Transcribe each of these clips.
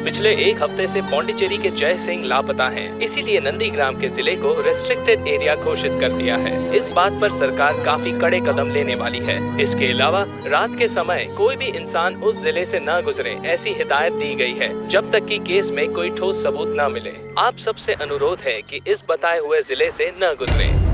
पिछले एक हफ्ते से पौंडीचेरी के जय सिंह लापता हैं। इसीलिए नंदीग्राम के जिले को रेस्ट्रिक्टेड एरिया घोषित कर दिया है। इस बात पर सरकार काफी कड़े कदम लेने वाली है। इसके अलावा रात के समय कोई भी इंसान उस जिले से न गुजरे, ऐसी हिदायत दी गई है जब तक कि केस में कोई ठोस सबूत न मिले। आप सबसे अनुरोध है कि इस बताए हुए जिले से न गुजरें।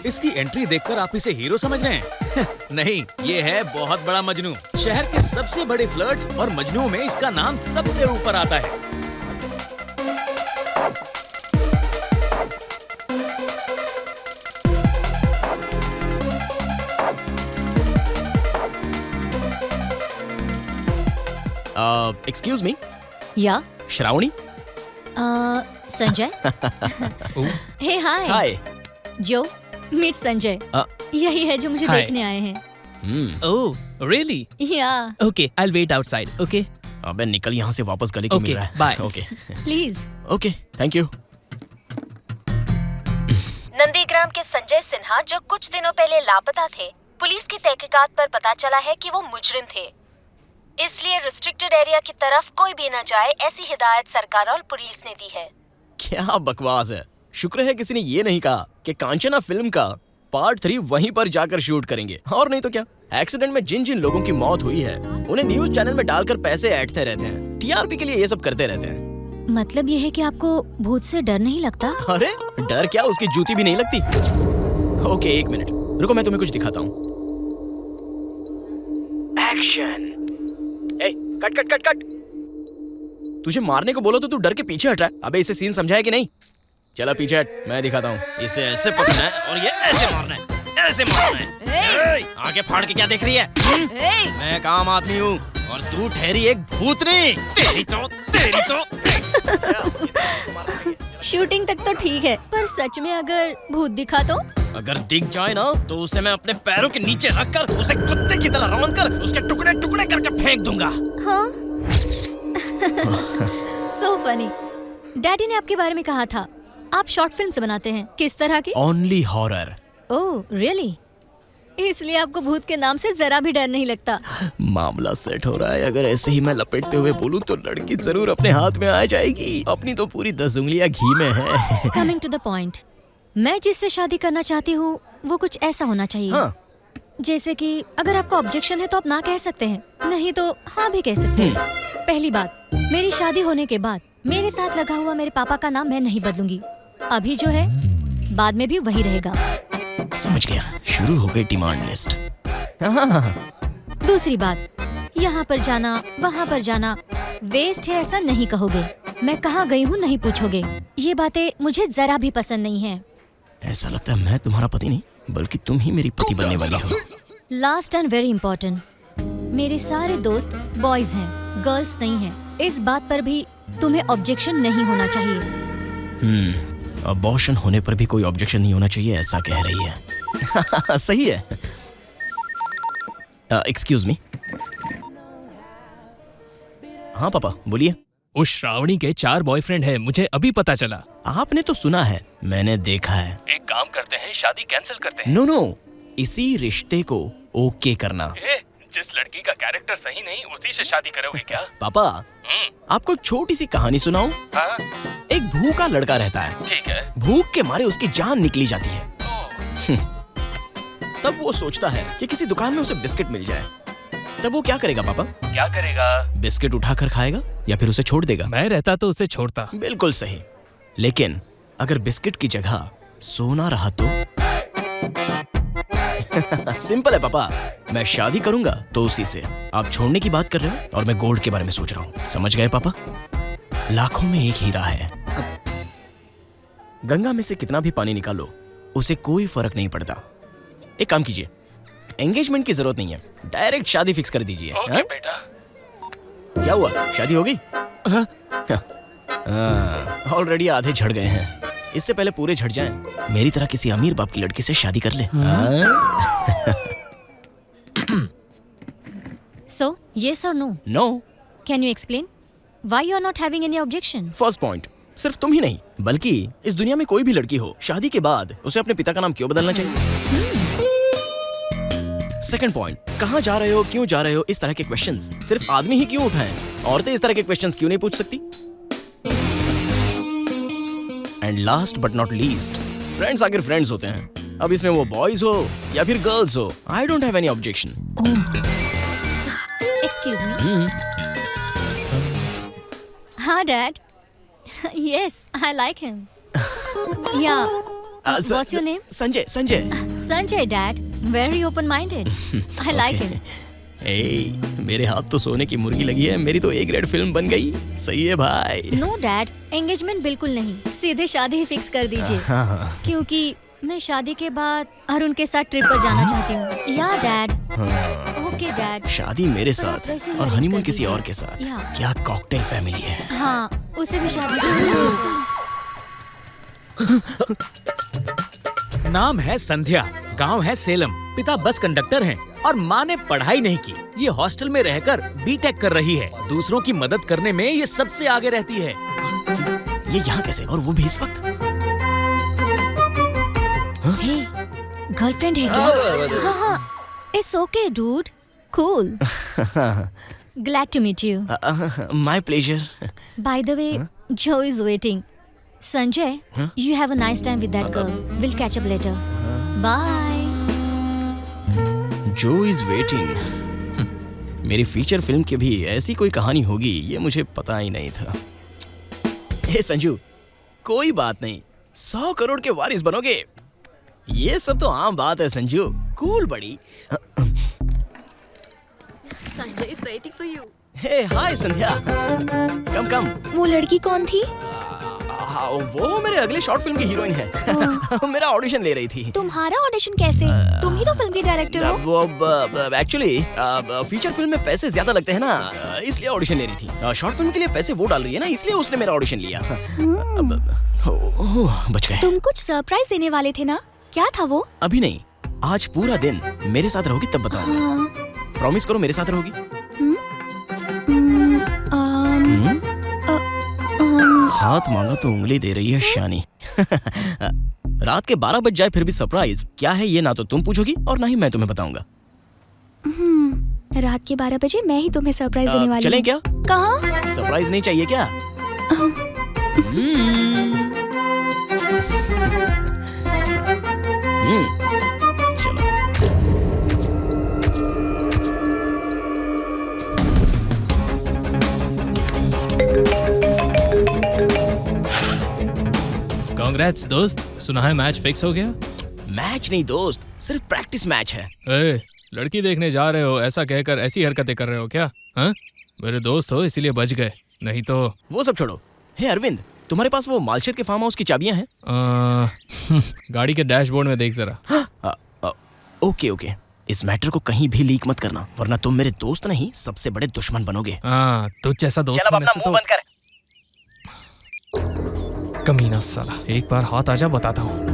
इसकी एंट्री देखकर आप इसे हीरो समझ रहे हैं? नहीं, ये है बहुत बड़ा मजनू। शहर के सबसे बड़े फ्लर्ट्स और मजनुओं में इसका नाम सबसे ऊपर आता है। Excuse me. या श्रावणी। संजय। हे हाय। हाय। जो मीट संजय। यही है जो मुझे Hi. देखने आए हैं। Oh, really? या Okay, I'll wait outside. Okay. अबे निकल यहाँ से, वापस गली क्यों मिल Okay, रहा है? bye. Okay please. Okay, thank you. Nandigram के संजय सिन्हा जो कुछ दिनों पहले लापता थे, पुलिस की तहकीकात पर पता चला है कि वो मुजरिम थे। इसलिए रिस्ट्रिक्टेड एरिया की तरफ कोई भी न जाए, ऐसी हिदायत सरकार और पुलिस ने दी है। क्या बकवास है। शुक्र है किसी ने ये नहीं कहा कि कांचना फिल्म का पार्ट 3 वहीं पर जाकर शूट करेंगे। और नहीं तो क्या, एक्सीडेंट में जिन जिन लोगों की मौत हुई है उन्हें न्यूज चैनल में डालकर पैसे ऐंठते रहते हैं। टीआरपी के लिए ये सब करते रहते हैं। मतलब ये है कि आपको भूत से डर नहीं लगता? अरे डर क्या, उसकी जूती भी नहीं लगती। ओके, एक मिनट रुको, मैं तुम्हें कुछ दिखाता हूँ। Action. Cut cut cut cut. तुझे मारने को बोलो तो तू डर के पीछे हट रहा है। अबे इसे सीन समझाया कि नहीं? चला पीछे हट, मैं दिखाता हूँ। इसे ऐसे पकड़ना है और ये ऐसे मारना है, ऐसे मारना है। आगे फाड़ के क्या देख रही है? मैं काम आदमी हूँ और तू ठहरी एक भूतनी। तेरी तो शूटिंग तक तो ठीक है, पर सच में अगर भूत दिखा तो? अगर दिख जाए ना तो उसे मैं अपने पैरों के नीचे रखकर उसे कुत्ते की तरह रौंद कर उसके टुकड़े टुकड़े करके फेंक दूंगा। हाँ। So funny. डैडी ने आपके बारे में कहा था आप शॉर्ट फिल्म्स बनाते हैं। किस तरह की? Only horror. Oh really? इसलिए आपको भूत के नाम से जरा भी डर नहीं लगता? मामला सेट हो रहा है। अगर ऐसे ही मैं लपेटते हुए बोलूं तो लड़की जरूर अपने हाथ में आ जाएगी। अपनी तो पूरी 10 उंगलियां घी में है। कमिंग टू द पॉइंट, मैं जिससे शादी करना चाहती हूँ वो कुछ ऐसा होना चाहिए। हाँ। जैसे कि अगर आपको ऑब्जेक्शन है तो आप ना कह सकते हैं, नहीं तो हाँ भी कह सकते हैं। पहली बात, मेरी शादी होने के बाद मेरे साथ लगा हुआ मेरे पापा का नाम मैं नहीं बदलूंगी। अभी जो है बाद में भी वही रहेगा। समझ गया, शुरू हो गई डिमांड लिस्ट। दूसरी बात, यहाँ पर जाना वहाँ पर जाना वेस्ट है ऐसा नहीं कहोगे। मैं कहाँ गई हूँ नहीं पूछोगे। ये बातें मुझे जरा भी पसंद नहीं है। ऐसा लगता है मैं तुम्हारा पति नहीं बल्कि तुम ही मेरी पति बनने वाली हो। लास्ट एंड वेरी इंपॉर्टेंट, मेरे सारे दोस्त बॉयज हैं, गर्ल्स नहीं हैं। इस बात पर भी तुम्हें ऑब्जेक्शन नहीं होना चाहिए। अबॉर्शन होने पर भी कोई ऑब्जेक्शन नहीं होना चाहिए, ऐसा कह रही है। सही है। Excuse me. हाँ पापा बोलिए। उस श्रावणी के 4 बॉयफ्रेंड है, मुझे अभी पता चला। आपने तो सुना है, मैंने देखा है। एक काम करते हैं, शादी कैंसिल करते हैं। नो नो, इसी रिश्ते को ओके करना। जिस लड़की का कैरेक्टर सही नहीं, उसी से शादी करोगे क्या? पापा आपको एक छोटी सी कहानी सुनाऊं? हाँ? एक भूखा लड़का रहता है। ठीक है। भूख के मारे उसकी जान निकली जाती है। तब वो सोचता है कि किसी दुकान में उसे बिस्किट मिल जाए। तब वो क्या करेगा पापा? क्या करेगा? बिस्किट उठाकर खाएगा या फिर उसे छोड़ देगा? मैं रहता तो उसे छोड़ता। बिल्कुल सही। लेकिन अगर बिस्किट की जगह सोना रहा तो? सिंपल है पापा, मैं शादी करूंगा तो उसी से। आप छोड़ने की बात कर रहे हो और मैं गोल्ड के बारे में सोच रहा हूँ। समझ गए पापा? लाखों में एक हीरा है। गंगा में से कितना भी पानी निकालो, उसे कोई फर्क नहीं पड़ता। एक काम कीजिए, एंगेजमेंट की जरूरत नहीं है, डायरेक्ट शादी फिक्स कर दीजिए। ओके बेटा। क्या हुआ, शादी हो गई? ऑलरेडी आधे झड़ गए हैं, इससे पहले पूरे झड़ जाएं। मेरी तरह किसी अमीर बाप की लड़की से शादी कर ले। So, yes or no? No. Can you explain why you are not having any objection? First point, सिर्फ तुम ही नहीं बल्कि इस दुनिया में कोई भी लड़की हो, शादी के बाद उसे अपने पिता का नाम क्यों बदलना चाहिए? सेकंड पॉइंट, कहाँ जा रहे हो, क्यों जा रहे हो, इस तरह के क्वेश्चंस सिर्फ आदमी ही क्यों उठाएं? औरतें इस तरह के क्वेश्चंस क्यों नहीं पूछ सकती? And last but not least, friends आखिर फ्रेंड्स होते हैं। अब इसमें वो बॉयज हो या फिर गर्ल्स हो, I don't have any objection. Excuse me. हाँ Dad. Yes, I like him. Yeah. What's your name? Sanjay. Sanjay. Sanjay, Dad. Very open-minded. I like him. मेरे हाथ तो सोने की मुर्गी लगी है, मेरी तो A ग्रेड फिल्म बन गई। सही है भाई। No, Dad. Engagement बिल्कुल नहीं, सीधे शादी ही फिक्स कर दीजिए। क्योंकि मैं शादी के बाद अरुण के साथ ट्रिप पर जाना चाहती हूँ। या डैड। Okay dad. शादी मेरे साथ वैसे ही और arrange हनीमून कर किसी दीजिए। और के साथ। या। क्या कॉकटेल फैमिली है। हाँ, उसे भी शादी नाम है संध्या, गांव है सेलम, पिता बस कंडक्टर हैं और माँ ने पढ़ाई नहीं की। ये हॉस्टल में रहकर बीटेक कर रही है। दूसरों की मदद करने में ये सबसे आगे रहती है। ये यहाँ कैसे, और वो भी इस वक्त? हे, गर्लफ्रेंड है क्या? हाँ, it's okay dude, cool. Glad to meet you. My pleasure. By the way, जो is waiting. Sanjay, you have a nice time with that girl. We'll catch up later. Bye. जो इज वेटिंग। मेरी feature film की भी ऐसी कोई कहानी होगी, ये मुझे पता ही नहीं था। हे संजू, कोई बात नहीं, 100 करोड़ के वारिस बनोगे। ये सब तो आम बात है संजू, कूल बड़ी। Sanjay is waiting for you. हे हाय संध्या, कम कम। वो लड़की कौन थी? वो मेरे अगले शॉर्ट फिल्म की हीरोइन है। मेरा ऑडिशन ले रही थी। तुम्हारा ऑडिशन कैसे? तुम ही तो फिल्म के डायरेक्टर हो। वो एक्चुअली फीचर फिल्म में पैसे ज्यादा लगते हैं ना, इसलिए ऑडिशन ले रही थी। शॉर्ट फिल्म के लिए पैसे वो डाल रही है ना, इसलिए उसने मेरा ऑडिशन लिया। बच गए। तुम कुछ सरप्राइज देने वाले थे ना, क्या था वो? अभी नहीं, आज पूरा दिन मेरे साथ रहोगी तब बताऊंगा। प्रॉमिस करो मेरे साथ रहोगी। हाथ मांगा तो उंगली दे रही है शानी। रात के 12 बज जाए फिर भी सरप्राइज क्या है ये ना तो तुम पूछोगी और ना ही मैं तुम्हें बताऊंगा। रात के 12 बजे मैं ही तुम्हें सरप्राइज देने वाली चलें हूँ। क्या? कहाँ? सरप्राइज नहीं चाहिए क्या? चलो। कांग्रेट्स दोस्त, सुना है मैच फिक्स हो गया? मैच नहीं दोस्त, सिर्फ प्रैक्टिस मैच है। ए, लड़की देखने जा रहे हो ऐसा कहकर ऐसी हरकतें कर रहे हो क्या? हाँ? मेरे दोस्त हो इसीलिए बच गए, नहीं तो। वो सब छोड़ो। हे अरविंद, तुम्हारे पास वो मालशेद के फार्म हाउस की चाबियां हैं? गाड़ी के डैशबोर्ड में देख जरा। Okay okay. इस मैटर को कहीं भी लीक मत करना, वरना तुम मेरे दोस्त नहीं सबसे बड़े दुश्मन बनोगे। हाँ, तुझ जैसा दोस्त चल अब होने अपना से मुंह तो बंद कर। कमीना साला, एक बार हाथ आजा बताता हूँ।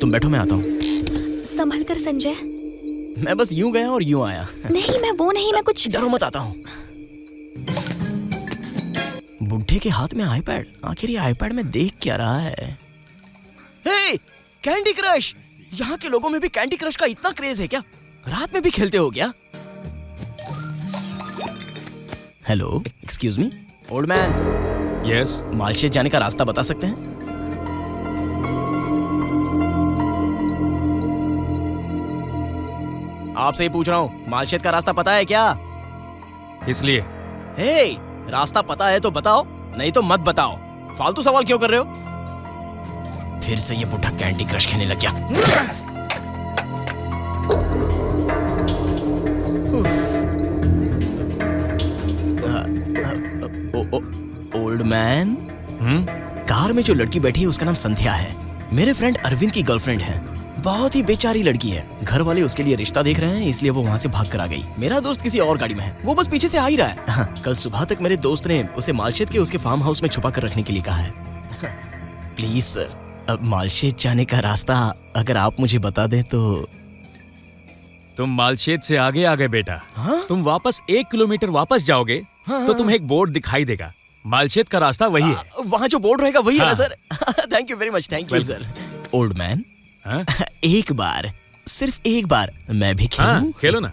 तुम बैठो, मैं आता हूँ। संभल कर संजय। मैं बस यूं गया और यूं आया। नहीं, मैं वो नहीं, मैं कुछ। डरो मत, आता हूँ। बुढ़े के हाथ में आईपैड, आखिर ये आईपैड में देख क्या रहा है? हे, कैंडी क्रश! यहाँ के लोगों में भी कैंडी क्रश का इतना क्रेज है क्या? रात में भी खेलते हो क्या? Hello, excuse me, old man. Yes. Malshej जाने का रास्ता बता सकते हैं? आपसे ही पूछ रहा हूँ, मालशेज का रास्ता पता है क्या? इसलिए हे, रास्ता पता है तो बताओ, नहीं तो मत बताओ। फालतू सवाल क्यों कर रहे हो? फिर से ये बुढ़ा कैंडी क्रश खेलने लग गया। ओल्ड मैन, कार में जो लड़की बैठी है उसका नाम संध्या है। मेरे फ्रेंड अरविंद की गर्लफ्रेंड है। बहुत ही बेचारी लड़की है। घर वाले उसके लिए रिश्ता देख रहे हैं, इसलिए वो वहाँ से भाग कर आ गई। मेरा दोस्त किसी और गाड़ी में है, वो बस पीछे से आ ही रहा है। हाँ, कल सुबह तक मेरे दोस्त ने उसे मालशेज के उसके फार्म हाउस में छुपा कर रखने के लिए कहा है। प्लीज सर, अब मालशेज जाने का रास्ता अगर आप मुझे बता दें तो। तुम मालशेज से आगे आ गए बेटा। हाँ? तुम वापस 1 किलोमीटर वापस जाओगे तो तुम्हें एक बोर्ड दिखाई देगा। मालशेज का रास्ता वही है। वहाँ जो बोर्ड रहेगा वही है ना हाँ। Sir? Thank you very much, thank you sir. Old man, एक बार, सिर्फ एक बार मैं भी खेलूं? हाँ, खेलो ना।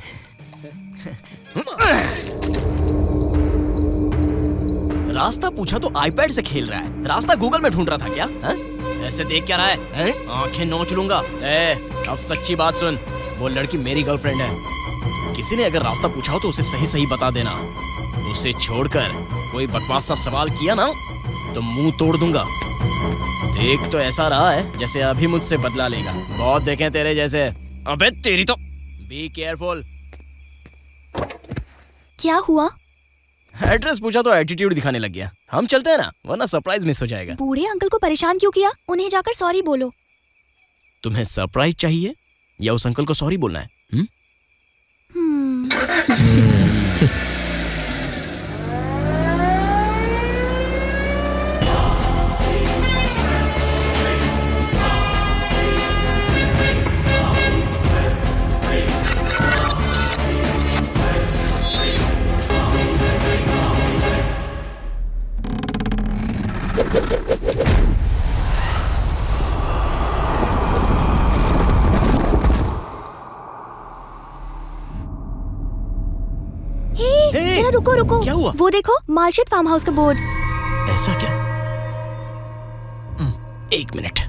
रास्ता पूछा तो आईपैड से खेल रहा है। रास्ता गूगल में ढूंढ रहा था क्या? हा? ऐसे देख क्या रहा है? आंखें नोच लूंगा। अब सच्ची बात सुन, वो लड़की मेरी गर्लफ्रेंड है। किसी ने अगर रास्ता पूछा हो तो उसे सही सही बता देना। उसे छोड़कर कोई बकवास सा सवाल किया ना तो मुंह तोड़ दूंगा। देख तो ऐसा रहा है जैसे अभी मुझसे बदला लेगा। बहुत देखे तेरे जैसे। अबे तेरी तो। Be careful. क्या हुआ? एड्रेस पूछा तो एटीट्यूड दिखाने लग गया। हम चलते हैं ना, वरना सरप्राइज मिस हो जाएगा। बूढ़े अंकल को परेशान क्यों किया? उन्हें जाकर सॉरी बोलो। तुम्हें सरप्राइज चाहिए या उस अंकल को सॉरी बोलना है? जरा रुको रुको। क्या हुआ? वो देखो, मालशेज फार्म हाउस का बोर्ड। ऐसा क्या? एक मिनट।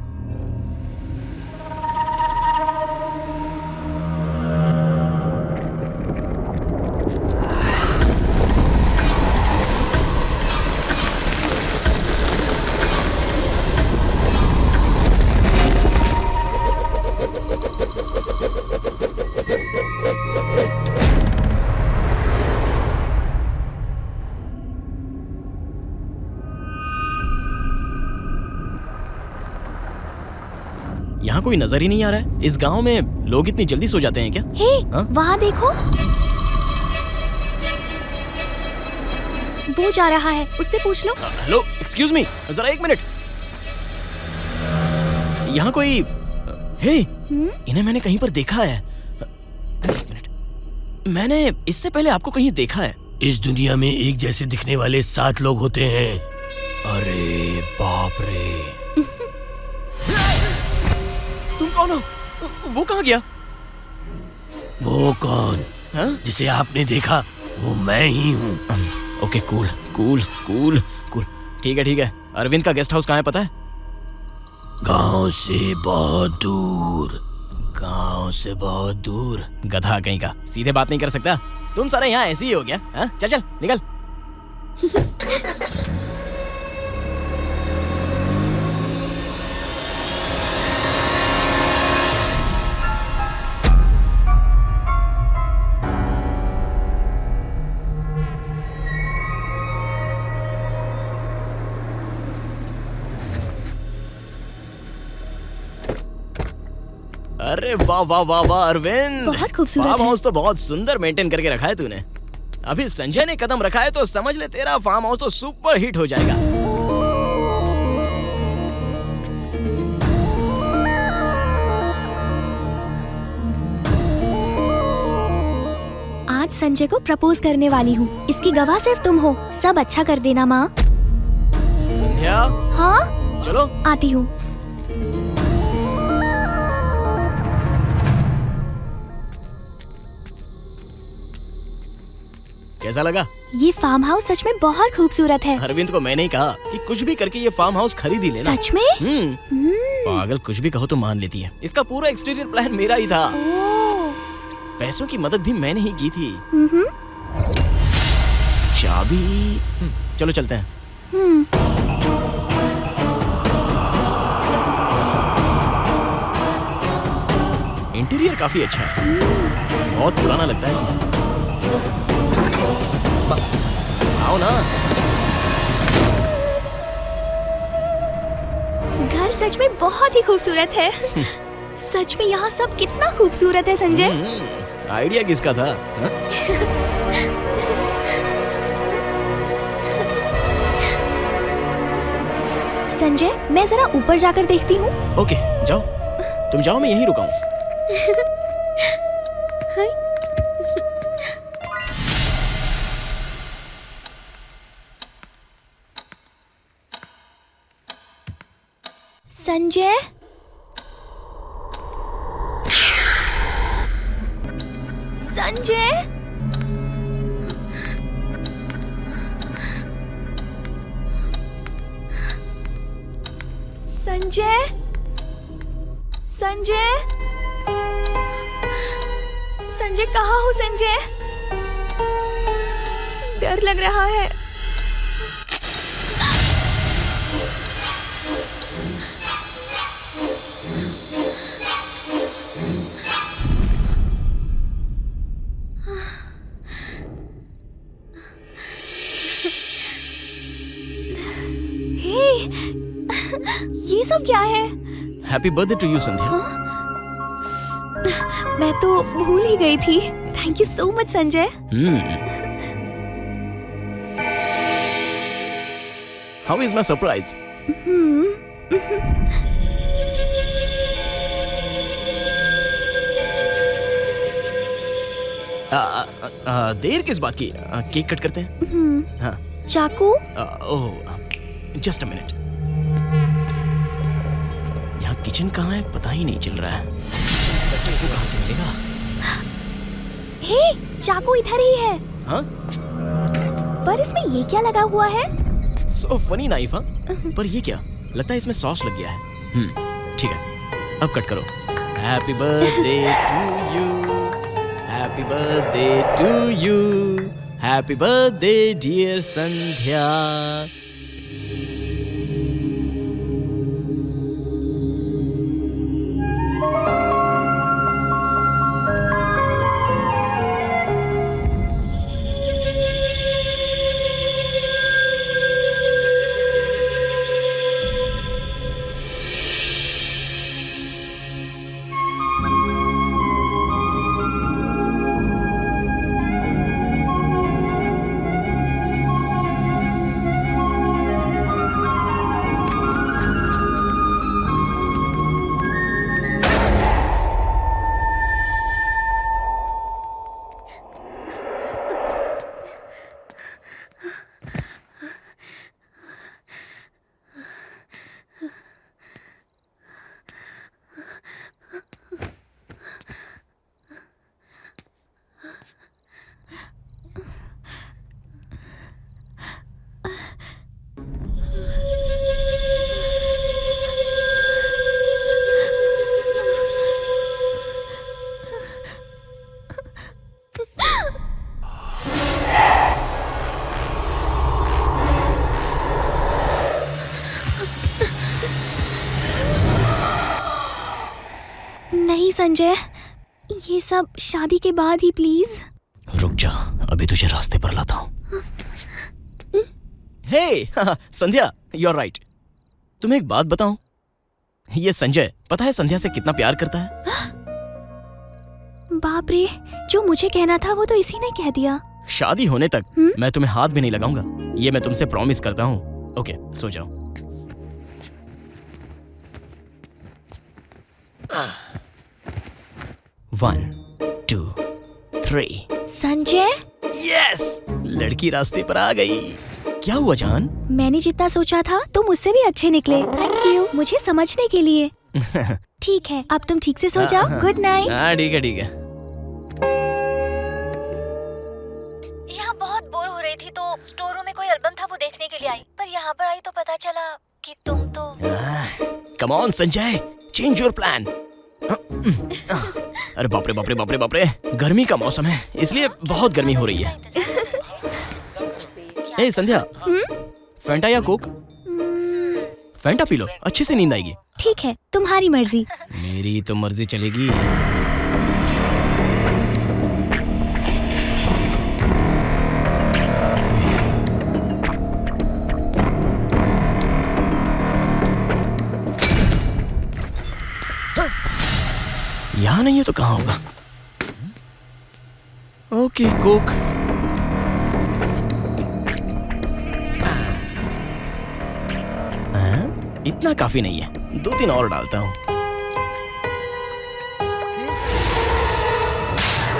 यहाँ कोई नजर ही नहीं आ रहा है। इस गांव में लोग इतनी जल्दी सो जाते हैं क्या? हे, हाँ? वहाँ देखो, वो जा रहा है, उससे पूछ लो। हेलो, एक्सक्यूज मी, जरा एक मिनट। यहाँ कोई। हे, इन्हें मैंने कहीं पर देखा है। एक मिनट, मैंने इससे पहले आपको कहीं देखा है। इस दुनिया में एक जैसे दिखने वाले 7 लोग होते हैं। अरे बाप रे। तुम कौन हो? वो कहाँ गया? वो कौन? हाँ? जिसे आपने देखा वो मैं ही हूँ। Okay, cool cool cool cool. ठीक है। अरविंद का गेस्ट हाउस कहाँ है पता है? गांव से बहुत दूर। गांव से बहुत दूर। गधा कहीं का, सीधे बात नहीं कर सकता। तुम सारे यहाँ ऐसे ही हो गया? हाँ? चल चल निकल। अरे वाह वाह वाह वाह अरविंद, बहुत खूबसूरत फार्म है। हाउस तो बहुत सुंदर मेंटेन करके रखा है तूने। अभी संजय ने कदम रखा है तो समझ ले तेरा फार्म हाउस तो सुपर हिट हो जाएगा। आज संजय को प्रपोज करने वाली हूँ। इसकी गवाह सिर्फ तुम हो। सब अच्छा कर देना माँ। संध्या हाँ चलो। आती हूँ। कैसा लगा? ये फार्म हाउस सच में बहुत खूबसूरत है। अरविंद को मैंने ही कहा कि कुछ भी करके ये फार्म हाउस खरीद ही लेना। सच में? पागल, कुछ भी कहो तो मान लेती है। इसका पूरा एक्सटीरियर प्लान मेरा ही था। पैसों की मदद भी मैंने ही की थी। चाबी, चलो चलते हैं। इंटीरियर काफी अच्छा है, बहुत पुराना लगता है। आओ ना। घर सच में बहुत ही खूबसूरत है। सच में यहाँ सब कितना खूबसूरत है संजय। आइडिया किसका था? हा? संजय मैं जरा ऊपर जाकर देखती हूँ। ओके जाओ, तुम जाओ, मैं यहीं रुका हूँ। संजय संजय संजय संजय संजय कहाँ हो संजय? डर लग रहा है। ये सब क्या है? Happy birthday to you Sandhya. मैं तो भूल ही गई थी। Thank you so much Sanjay. How is my surprise? देर किस बात की? केक कट करते हैं। हाँ। चाकू? Oh just a minute. यहाँ किचन कहाँ है पता ही नहीं चल रहा है। चाकू कहाँ से मिलेगा? हे, चाकू इधर ही है। हाँ? पर इसमें ये क्या लगा हुआ है? So funny knife. हाँ? पर ये क्या? लगता है इसमें सॉस लग गया है। ठीक है, अब कट करो। Happy birthday to you, happy birthday to you, happy birthday dear Sandhya. Sanjay, ये सब शादी के बाद ही प्लीज। रुक जा, अभी तुझे रास्ते पर लाता हूँ। हे संध्या, यू आर राइट। तुम्हें एक बात बताऊं, ये संजय पता है संध्या से कितना प्यार करता है? बाप रे, जो मुझे कहना था वो तो इसी ने कह दिया। शादी होने तक मैं तुम्हें हाथ भी नहीं लगाऊंगा, ये मैं तुमसे प्रॉमिस करता हूँ। ओके, सो जाओ। One, two, three. Sanjay, yes, लड़की रास्ते पर आ गई। क्या हुआ जान? मैंने जितना सोचा था तुम मुझसे भी अच्छे निकले। थैंक यू मुझे समझने के लिए। ठीक है, अब तुम ठीक से सो जाओ। Good night. हाँ ठीक है ठीक है। यहाँ बहुत बोर हो रही थी तो स्टोर रूम में कोई एल्बम था वो देखने के लिए आई, पर यहाँ पर आई तो पता चला कि तुम तो। Come on Sanjay, change your plan. अरे बाप रे बाप रे बाप रे बाप रे, गर्मी का मौसम है इसलिए बहुत गर्मी हो रही है। ए संध्या, फैंटा या कोक? फैंटा पी लो, अच्छे से नींद आएगी। ठीक है, तुम्हारी मर्जी। मेरी तो मर्जी चलेगी। यहाँ नहीं है तो कहाँ होगा? Okay, Coke. इतना काफी नहीं है, 2-3 और डालता हूँ।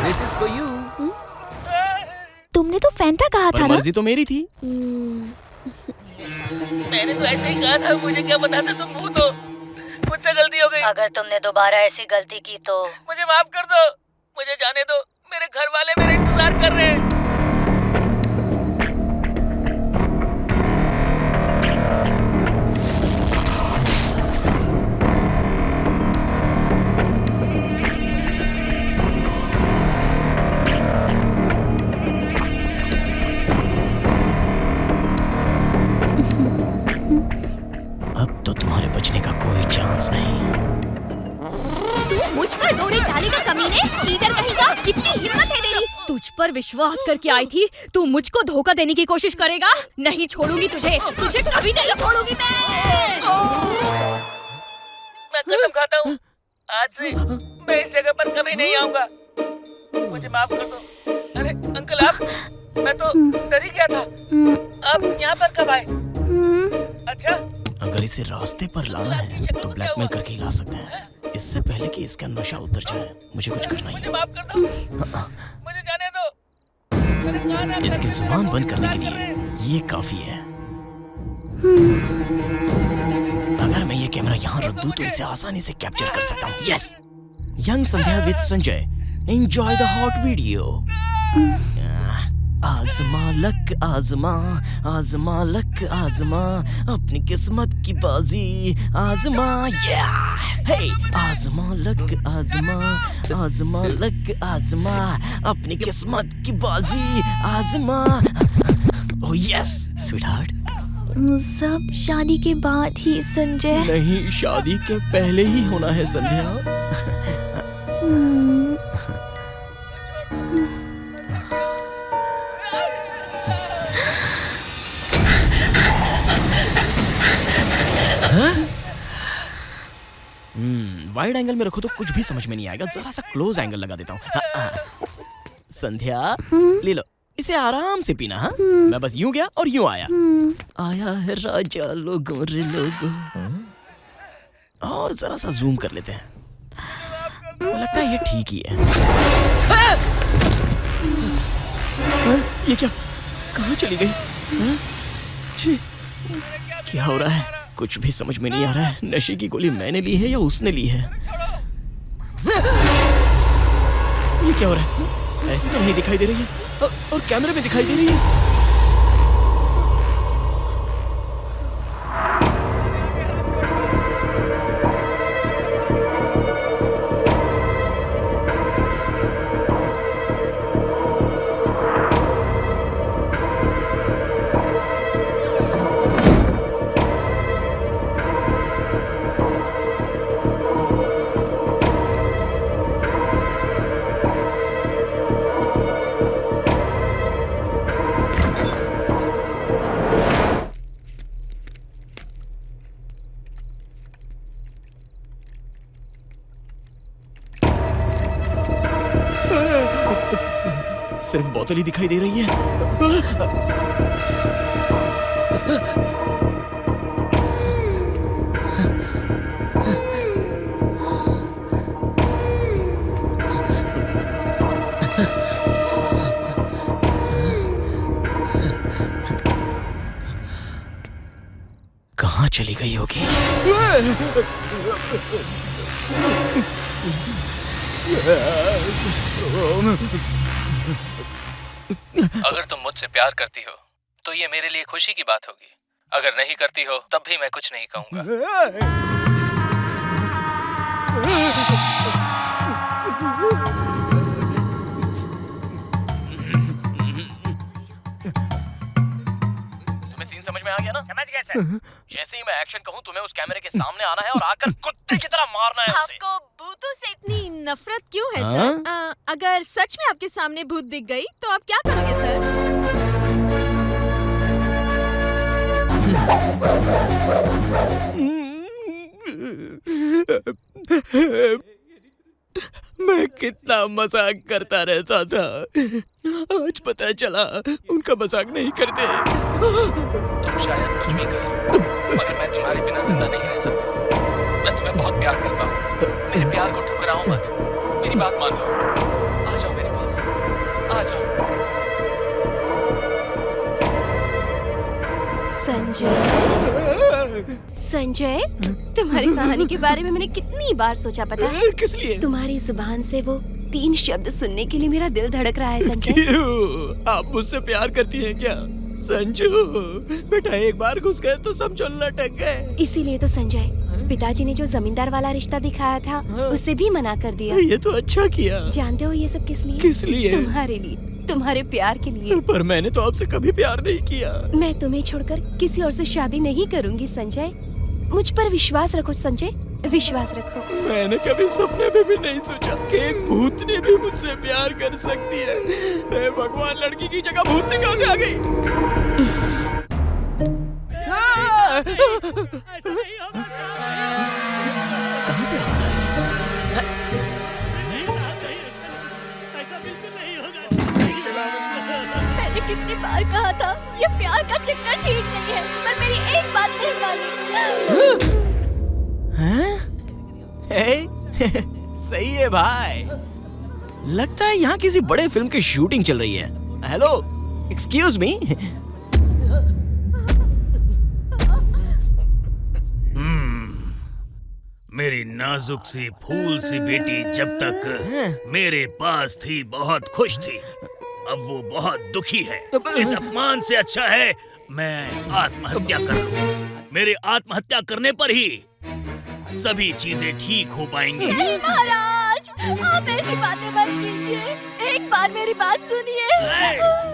This is for you. तुमने तो फैंटा कहा था ना? मर्जी तो मेरी थी। मैंने तो ऐसे ही कहा था, मुझे क्या पता था तुम भूत हो। मुझसे गलती हो गई। अगर तुमने दोबारा ऐसी गलती की तो मुझे माफ कर दो, मुझे जाने दो। मेरे घर वाले मेरा इंतजार कर रहे हैं। अब तो तुम्हारे बचने का कोई चांस नहीं। मुझ पर डोरी डालेगा कमीने, चीटर कहेगा। कितनी हिम्मत है तेरी? तुझ पर विश्वास करके आई थी, तू मुझको धोखा देने की कोशिश करेगा? नहीं छोड़ूंगी तुझे, तुझे कभी नहीं छोड़ूंगी मैं कसम खाता हूँ, आज से मैं इस जगह पर कभी नहीं आऊंगा। मुझे माफ कर दो। अरे अंकल आप, मैं तो डर ही गया था। आप यहाँ पर कब आए? अच्छा, अगर इसे रास्ते पर लाना है तो ब्लैकमेल करके ही ला सकते हैं, इससे पहले कि इसका नशा उतर जाए। मुझे कुछ करना ही है। माफ कर दो, मुझे जाने दो। इसकी जुबान बंद करने के लिए ये काफी है। अगर मैं ये कैमरा यहाँ रख दूं तो इसे आसानी से कैप्चर कर सकता हूँ। Yes, young Sandhya with Sanjay, enjoy the hot video. आजमा लक आजमा, आजमा लक आजमा, अपनी किस्मत की बाजी आजमा। हे, आजमा लक आजमा, आजमा लक आजमा, अपनी किस्मत की बाजी आजमा। Oh yes sweetheart. सब शादी के बाद ही संजय। नहीं, शादी के पहले ही होना है संध्या। वाइड एंगल में रखो तो कुछ भी समझ में नहीं आएगा, जरा सा क्लोज एंगल लगा देता हूँ। संध्या ले लो, इसे आराम से पीना। हाँ, मैं बस यूं गया और यूं आया। आया है राजा लोगों रे लोगों। और जरा सा जूम कर लेते हैं, लगता है ये ठीक ही है। ये क्या, कहाँ चली गई? छी, क्या हो रहा है? कुछ भी समझ में नहीं आ रहा है। नशे की गोली मैंने ली है या उसने ली है? ये क्या हो रहा है? ऐसे तो नहीं दिखाई दे रही है, और कैमरे में दिखाई दे रही है। सिर्फ बोतल ही दिखाई दे रही है। कहाँ चली गई होगी? अगर तुम मुझसे प्यार करती हो तो ये मेरे लिए खुशी की बात होगी। अगर नहीं करती हो तब भी मैं कुछ नहीं कहूँगा। तुम्हें सीन समझ में आ गया ना? समझ गया सर। जैसे ही मैं एक्शन कहूँ तुम्हें उस कैमरे के सामने आना है और आकर कुत्ते की तरह मारना है उसे। आपको भूतों से इतनी नफरत क्यों है सर? अगर सच में आपके सामने भूत दिख गई तो आप क्या करोगे सर? मैं कितना मजाक करता रहता था, आज पता चला उनका मजाक नहीं करते। तुम शायद कुछ भी करो, मगर मैं तुम्हारे बिना जिंदा नहीं रह सकता। मैं तुम्हें बहुत प्यार करता हूँ। मेरे प्यार को ठुकराओ मत, मेरी बात मान लो। आ जाओ मेरे पास, आ जाओ। संजय, तुम्हारी कहानी के बारे में मैंने कितनी बार सोचा पता है? किस लिए? तुम्हारी जुबान से वो 3 शब्द सुनने के लिए मेरा दिल धड़क रहा है संजय। क्यों? आप मुझसे प्यार करती हैं क्या? संजू बेटा, एक बार घुस गए तो समझो लटक गए। इसीलिए तो संजय, पिताजी ने जो जमींदार वाला रिश्ता दिखाया था उसे भी मना कर दिया। ये तो अच्छा किया। जानते हो ये सब किस लिए? किस लिए? तुम्हारे लिए, तुम्हारे प्यार के लिए। पर मैंने तो आपसे कभी प्यार नहीं किया। मैं तुम्हें छोड़कर किसी और से शादी नहीं करूंगी संजय। मुझ पर विश्वास रखो संजय, विश्वास रखो। मैंने कभी सपने में भी नहीं सोचा कि एक भूतनी भी मुझसे प्यार कर सकती है। हे भगवान, लड़की की जगह भूतनी कहाँ से आ गई? कहाँ से आवाज आ रही है? मैंने कितनी बार कहा था ये प्यार का चक्कर ठीक नहीं है, पर मेरी एक बात नहीं मानी। सही है भाई, लगता है यहाँ किसी बड़े फिल्म की शूटिंग चल रही है। Hello, excuse me. मेरी नाजुक सी फूल सी बेटी जब तक मेरे पास थी बहुत खुश थी, अब वो बहुत दुखी है। इस अपमान से अच्छा है मैं आत्महत्या कर लूं। मेरे आत्महत्या करने पर ही सभी चीजें ठीक हो पाएंगी। नहीं महाराज, आप ऐसी बातें मत कीजिए। एक बार मेरी बात सुनिए।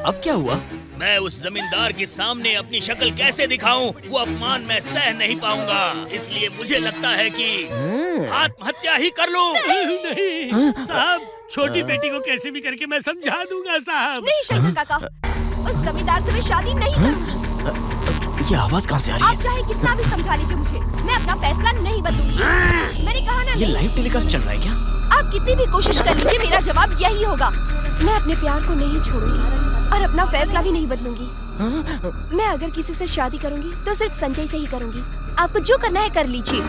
अब क्या हुआ? मैं उस जमींदार के सामने अपनी शक्ल कैसे दिखाऊं? वो अपमान मैं सह नहीं पाऊंगा। इसलिए मुझे लगता है कि आत्महत्या ही कर लूं। नहीं साहब, छोटी बेटी को कैसे भी करके मैं समझा दूंगा साहब। नहीं शंकर काका, उस जमींदार से मैं शादी नहीं करूंगी। ये आवाज कहाँ से आ रही है? आप चाहे कितना भी समझा लीजिए मुझे, मैं अपना फैसला नहीं बदलूंगी। मैंने कहा ना। ये लाइव टेलीकास्ट चल रहा है क्या? आप कितनी भी कोशिश कर लीजिए, मेरा जवाब यही होगा। मैं अपने प्यार को नहीं छोड़ूंगी और अपना फैसला भी नहीं बदलूंगी। मैं अगर किसी से शादी करूंगी तो सिर्फ संजय से ही करूंगी। आपको जो करना है कर लीजिए।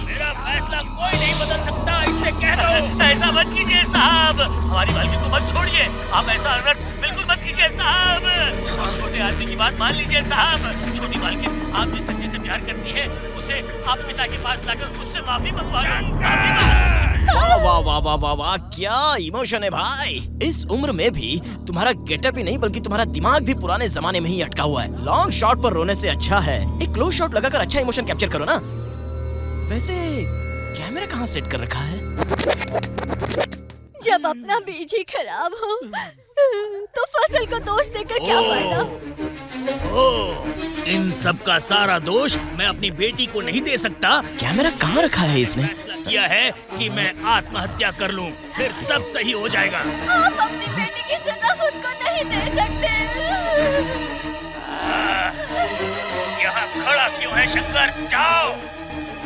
मेरा फैसला कोई नहीं बदल सकता, इससे कह दो। ऐसा मत कीजिए साहब, हमारी मालकिन को मत छोड़िए। आप ऐसा अनर्थ बिल्कुल मत कीजिए साहब। छोटे आदमी की बात मान लीजिए साहब। छोटी मालकिन, आप जिस संजय से प्यार करती है उसे आप पिता के पास लाकर उससे माफी मंगवा लो। वाह वाह वाह वाह वाह वाह, क्या इमोशन है भाई। इस उम्र में भी तुम्हारा गेटअप ही नहीं बल्कि तुम्हारा दिमाग भी पुराने जमाने में ही अटका हुआ है। लॉन्ग शॉट पर रोने से अच्छा है एक क्लोज शॉट लगाकर अच्छा इमोशन कैप्चर करो ना। वैसे कैमरा कहाँ सेट कर रखा है? जब अपना बीज ही खराब हो तो फसल को दोष देकर क्या फायदा? इन सब का सारा दोष मैं अपनी बेटी को नहीं दे सकता। कैमरा कहाँ रखा है इसने? फैसला किया है कि मैं आत्महत्या कर लूं, फिर सब सही हो जाएगा। आप अपनी बेटी की सजा उनको नहीं दे सकते। यहाँ खड़ा क्यों है शंकर? जाओ,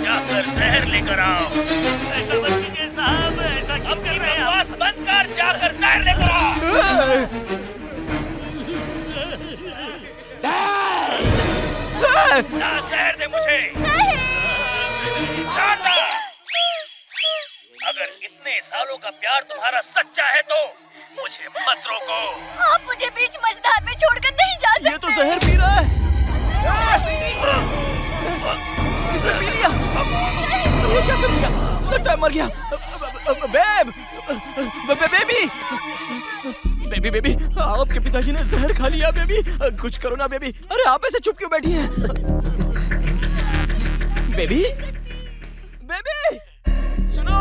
जाकर जहर लेकर आओ। ऐसा मत कीजिए साहब, ऐसा अपनी बकवास बंद कर, जाकर जहर लेकर आ। ना जहर दे मुझे। शानदार। अगर इतने सालों का प्यार तुम्हारा सच्चा है तो मुझे मत रोको। आप मुझे बीच मझधार में छोड़कर नहीं जा सकते। ये तो जहर पी रहा है। इसने पी लिया। ये क्या कर दिया? लगता है मर गया। बेबी, आपके पिताजी ने जहर खा लिया। बेबी, कुछ करो ना बेबी। अरे आप ऐसे चुप क्यों बैठी हैं? बेबी, सुनो,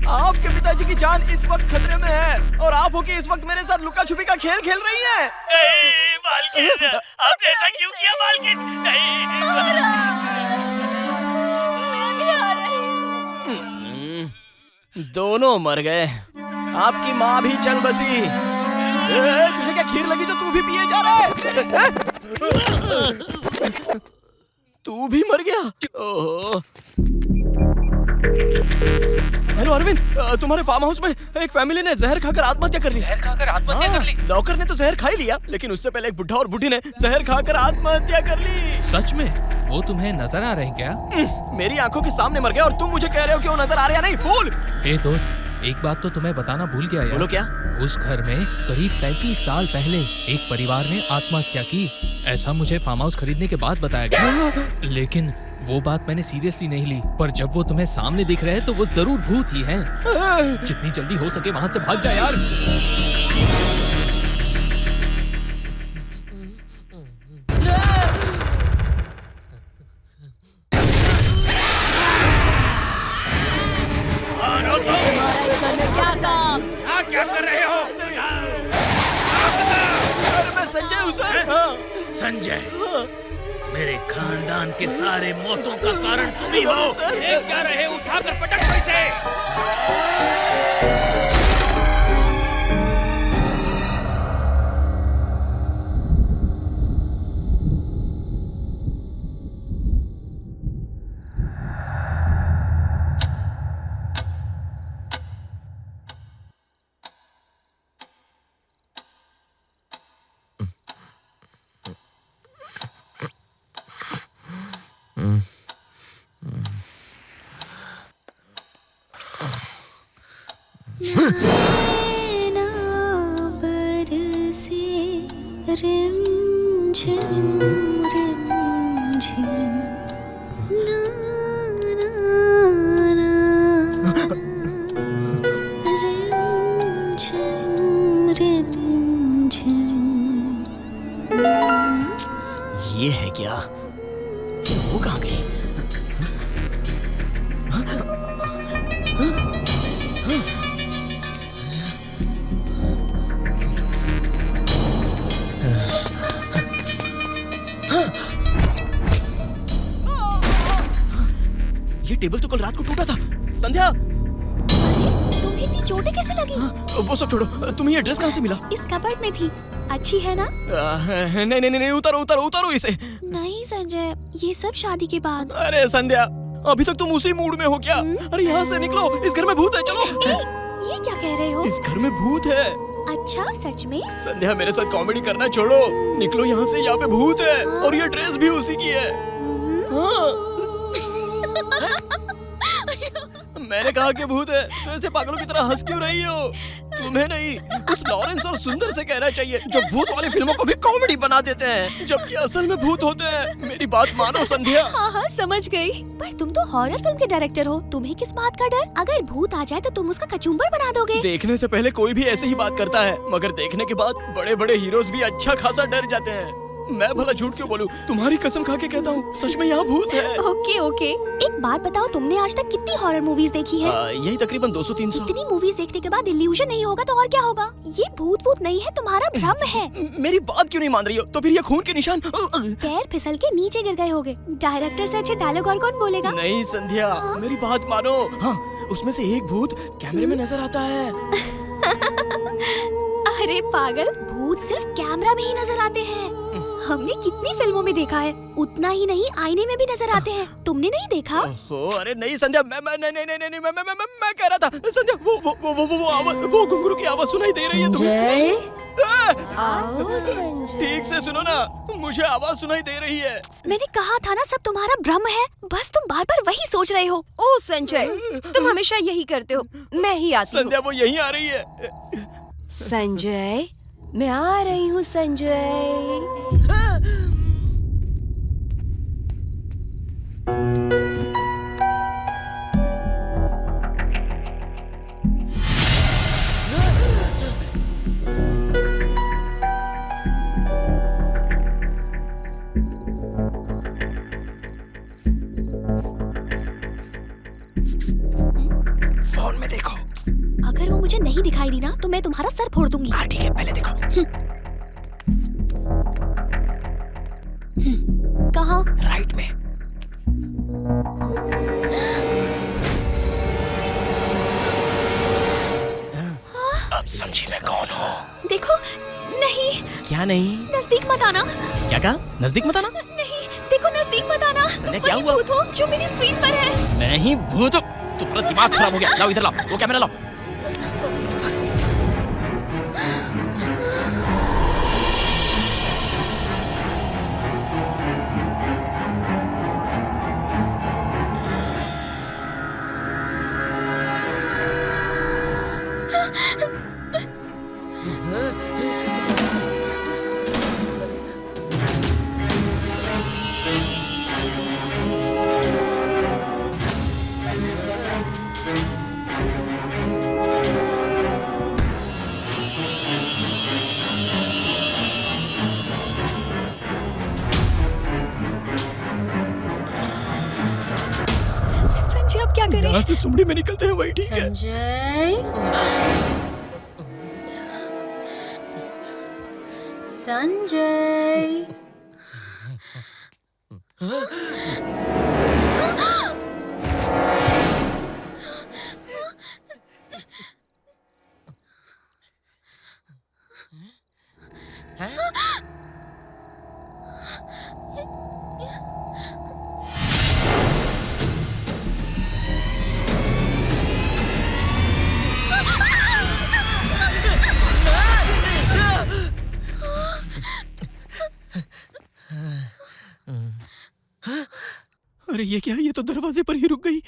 आपके पिताजी की जान इस वक्त खतरे में है और आप होके इस वक्त मेरे साथ लुका छुपी का खेल खेल रही हैं। नहीं मालकिन, आपने ऐसा क्यों किया मालकिन? दोनों मर गए। आपकी माँ भी चल बसी। तुझे क्या खीर लगी जो तू भी पिए जा रहा है? तू भी मर गया। ओहो। हेलो अरविंद, तुम्हारे फार्म हाउस में एक फैमिली ने जहर खाकर आत्महत्या कर ली। जहर खाकर आत्महत्या कर ली? नौकर ने तो जहर खा ही लिया, लेकिन उससे पहले एक बुढ़ा और बुढ़ी ने जहर खाकर आत्महत्या कर ली। सच में? वो तुम्हें नजर आ रहे हैं क्या? मेरी आंखों के सामने मर गया और तुम मुझे कह रहे हो कि वो नजर आ रहा नहीं? फूल। ए दोस्त, एक बात तो तुम्हें बताना भूल गया यार। बोलो क्या? उस घर में करीब 35 साल पहले एक परिवार ने आत्महत्या की। ऐसा मुझे फार्म हाउस खरीदने के बाद बताया गया। लेकिन वो बात मैंने सीरियसली नहीं ली। पर जब वो तुम्हें सामने दिख रहे हैं तो वो जरूर भूत ही हैं। जितनी जल्दी हो सके वहाँ से भाग जा यार। क्या कर रहे हो? अरे मैं संजय हूँ सर। संजय, मेरे खानदान के सारे मौतों का कारण तुम ही हो। देख क्या रहे? उठाकर पटक दो इसे। ये है क्या? वो कहाँ गई? ये टेबल तो कल रात को टूटा था। संध्या, तुम्हें इतनी चोटें कैसे लगी? वो सब छोड़ो, तुम्हें ये ड्रेस कहाँ से मिला? इस कबर्ड में थी। अच्छी है ना? नहीं, उतारो इसे। नहीं संजय, ये सब शादी के बाद। अरे संध्या, अभी तक तुम उसी मूड में हो क्या? अरे यहाँ से निकलो, इस घर में भूत है। चलो। ये क्या कह रहे हो? इस घर में भूत है। अच्छा, सच में? संध्या, मेरे साथ कॉमेडी करना छोड़ो, निकलो यहाँ से। यहाँ पे भूत है और ये ड्रेस भी उसी की है। हाँ। मैंने कहा कि भूत है, तो ऐसे पागलों की तरह हंस क्यों रही हो? तुम्हें नहीं, उस लॉरेंस और सुंदर से कहना चाहिए जो भूत वाली फिल्मों को भी कॉमेडी बना देते हैं, जबकि असल में भूत होते हैं। मेरी बात मानो संध्या। हाँ, समझ गई। पर तुम तो हॉरर फिल्म के डायरेक्टर हो, तुम्हें किस बात का डर? अगर भूत आ जाए तो तुम उसका कचूम्बर बना दोगे। देखने से पहले कोई भी ऐसे ही बात करता है, मगर देखने के बाद बड़े बड़े हीरोज भी अच्छा खासा डर जाते हैं। मैं भला झूठ क्यों बोलूं? तुम्हारी कसम खा के कहता हूँ, सच में यहाँ भूत है। ओके। एक बात बताओ, तुमने आज तक कितनी हॉरर मूवीज देखी है? यही तकरीबन 200-300। इतनी मूवीज देखने के बाद इल्यूजन नहीं होगा तो और क्या होगा? ये भूत नहीं है, तुम्हारा भ्रम है। मेरी बात क्यों नहीं मान रही हो? तो फिर ये खून के निशान? पैर फिसल के नीचे गिर गए होगे। डायरेक्टर से अच्छे डायलॉग और कौन बोलेगा? नहीं संध्या, मेरी बात मानो। हाँ, उसमें से एक भूत कैमरे में नजर आता है। अरे पागल, भूत सिर्फ कैमरा में ही नजर आते हैं। हमने कितनी फिल्मों में देखा है, उतना ही नहीं आईने में भी नजर आते हैं। तुमने नहीं देखा? अरे नहीं संध्या, मैं कह रहा था संध्या, वो आवाज, वो घुंघरू की आवाज सुनाई दे रही है तुम्हें? आओ संजय। ठीक से सुनो ना, मुझे आवाज सुनाई दे रही है। मैंने कहा था ना सब तुम्हारा भ्रम है, बस तुम बार बार वही सोच रहे हो। ओ संजय, तुम हमेशा यही करते हो। मैं ही आती हूँ। संध्या वो यहीं आ रही है। संजय, मैं आ रही हूँ संजय। फोन में देखो। अगर वो मुझे नहीं दिखाई दी ना तो मैं तुम्हारा सर फोड़ दूंगी। हाँ ठीक है, पहले देखो। कहाँ? राइट में। अब समझी मैं कौन हूँ? देखो, नहीं। क्या नहीं? नजदीक मत आना। क्या कहा? नजदीक मत आना? नहीं, देखो नजदीक मत आना। संध्या, तुम क्या वही हुआ? भूत हो जो मेरी स्क्रीन पर है। मैं ही भूत हूँ? तुम्हारा दिमाग खराब हो गया। लाओ इधर, लाओ वो कैमरा लाओ। संजय अब क्या करें? यहाँ से सुमड़ी में निकलते हैं, वही ठीक है। संजय, संजय। अरे ये क्या? ये तो दरवाजे पर ही रुक गई।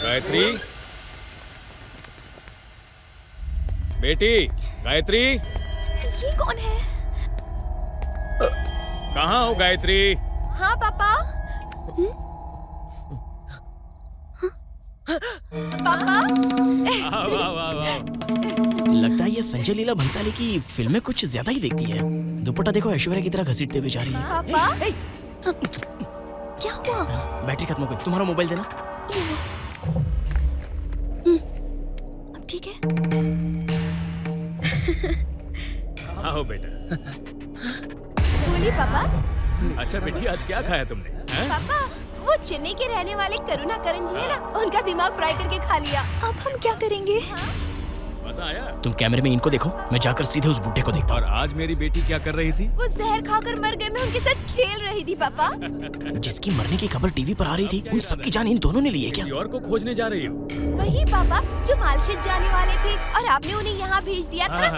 गायत्री, बेटी गायत्री, ये कौन है? कहाँ हो गायत्री? हाँ पापा। पापा। वाह वाह वाह वाह। लगता है ये संजय लीला भंसाली की फिल्में कुछ ज्यादा ही देखती है। दुपट्टा देखो, ऐश्वर्या की तरह घसीटते हुए जा रही है। पापा। क्या हुआ? बैटरी खत्म हो गई। तुम्हारा मोबाइल देना। अब ठीक है। आओ बेटा। बोलिए पापा। अच्छा बेटी, आज क्या खाया तुमने? हैं? पापा, वो चेन्नई के रहने वाले करुणा करन जी है ना, उनका दिमाग फ्राई करके खा लिया। अब हम क्या करेंगे? मजा आया? तुम कैमरे में इनको देखो, मैं जाकर सीधे उस बुड्ढे को देखता और आज मेरी बेटी क्या कर रही थी? वो जहर खाकर मर गए, मैं उनके साथ खेल रही थी पापा। हूँ। जिसकी मरने की खबर टीवी पर आ रही थी, उन सबकी जान इन दोनों ने ली है क्या? किसी और को खोजने जा रही हो? वही पापा जो मालशेज जाने वाले थे और आपने उन्हें यहाँ भेज दिया था ना,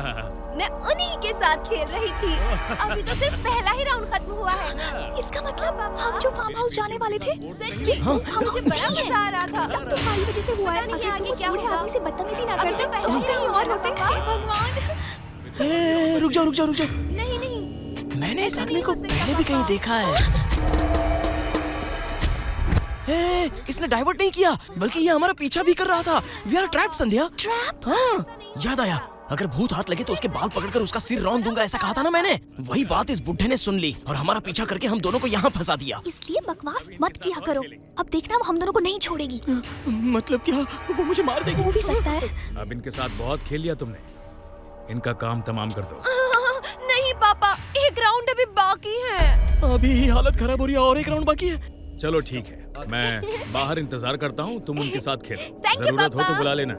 मैं उन्हीं के साथ खेल रही थी। अभी तो सिर्फ पहला ही राउंड खत्म हुआ है। इसका मतलब हम जो फार्म हाउस जाने वाले थे, सच में मुझे बड़ा मजा आ रहा था। सब तुम्हारी वजह से हुआ है। पता नहीं अगर तुम आगे उस क्या बूढ़े होगा। आदमी से बदतमीजी ना अभी करते तो पहले तो हम ही कहीं राउंड और खत्म होते। हुआ। हे भगवान। ए, रुक जाओ रुक जाओ रुक जाओ। नहीं नहीं, मैंने इस आदमी को पहले भी कहीं देखा है। इसने डाइवर्ट नहीं किया, बल्कि ये हमारा पीछा भी कर रहा था। We are trap Sandhya. Trap? हाँ, याद आया, अगर भूत हाथ लगे तो उसके बाल पकड़कर उसका सिर रौंद दूंगा, ऐसा कहा था ना मैंने। वही बात इस बुड्ढे ने सुन ली और हमारा पीछा करके हम दोनों को यहाँ फंसा दिया। इसलिए बकवास मत किया करो। अब देखना वो हम दोनों को नहीं छोड़ेगी। मतलब क्या? वो मुझे मार देगी? हो भी सकता है। अब इनके साथ बहुत खेल लिया तुमने, इनका काम तमाम कर दो। नहीं पापा, एक राउंड अभी बाकी है। अभी हालत खराब हो रही है और एक राउंड बाकी है। चलो ठीक है, मैं बाहर इंतजार करता हूँ, तुम उनके साथ खेलो। Thank you, जरूरत हो पापा। तो बुला लेना।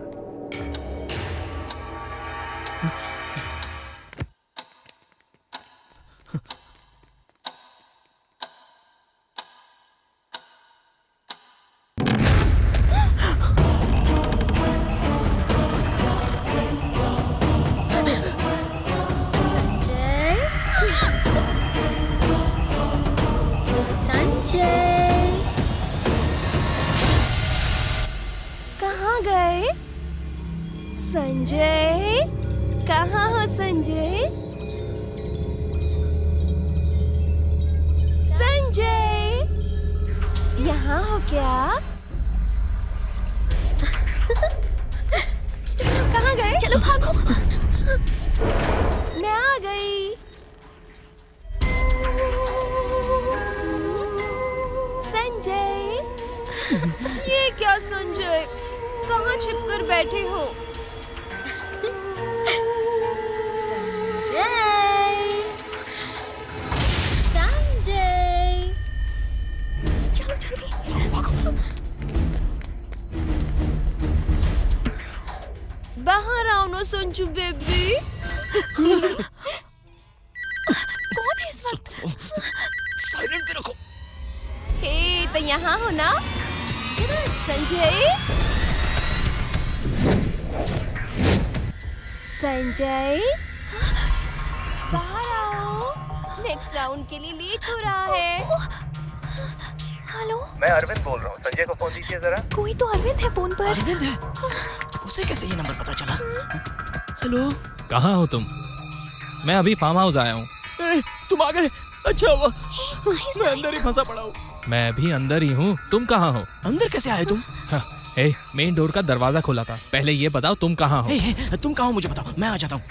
संजय, कहाँ गए? संजय, कहाँ हो संजय? संजय, यहाँ हो क्या? कहाँ गए? चलो भागो। मैं आ गई। संजय, ये क्या संजय? कहाँ छिपकर बैठे हो? संजय, संजय, चलो जल्दी। बाहर आओ ना संजू बेबी। कौन है इस वक्त? साइलेंट पे रखो। हे, तो यहाँ हो ना? संजय, संजय, बाहर आओ। नेक्स्ट राउंड के लिए लेट हो रहा है। हेलो, मैं अरविंद बोल रहा हूँ, संजय को फोन दीजिए जरा। कोई तो अरविंद है फोन पर। अरविंद है? उसे कैसे ये नंबर पता चला? हेलो, कहाँ हो तुम? मैं अभी फार्म हाउस आया हूँ। तुम आ गए? अच्छा हुआ, मैं अंदर ही फंसा पड़ा हूँ। मैं भी अंदर ही हूँ, तुम कहाँ हो? अंदर कैसे आए तुम? मेन डोर का दरवाजा खुला था। पहले ये बताओ तुम कहाँ हो? तुम कहाँ हो मुझे बताओ, मैं आ जाता हूँ।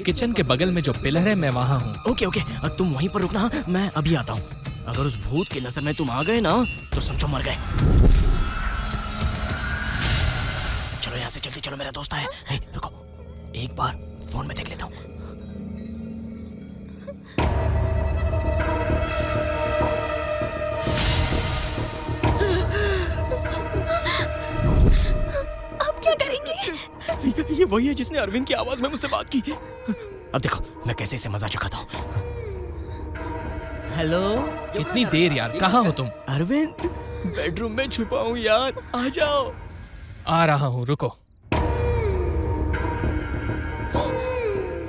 किचन के बगल में जो पिलर है मैं वहाँ हूँ। ओके ओके, तुम वहीं पर रुकना, मैं अभी आता हूँ। अगर उस भूत की नजर में तुम आ गए ना तो समझो मर गए। चलो यहाँ से जल्दी चलो, मेरा दोस्त है। रुको, एक बार फोन में देख लेता हूँ। अब क्या करेंगे? ये वही है जिसने अरविंद की आवाज में मुझसे बात की। अब देखो मैं कैसे इसे मजा चखाता हूँ। हेलो, कितनी देर यार, कहाँ हो तुम? अरविंद, बेडरूम में छुपा हूँ यार, आ जाओ। आ रहा हूँ, रुको।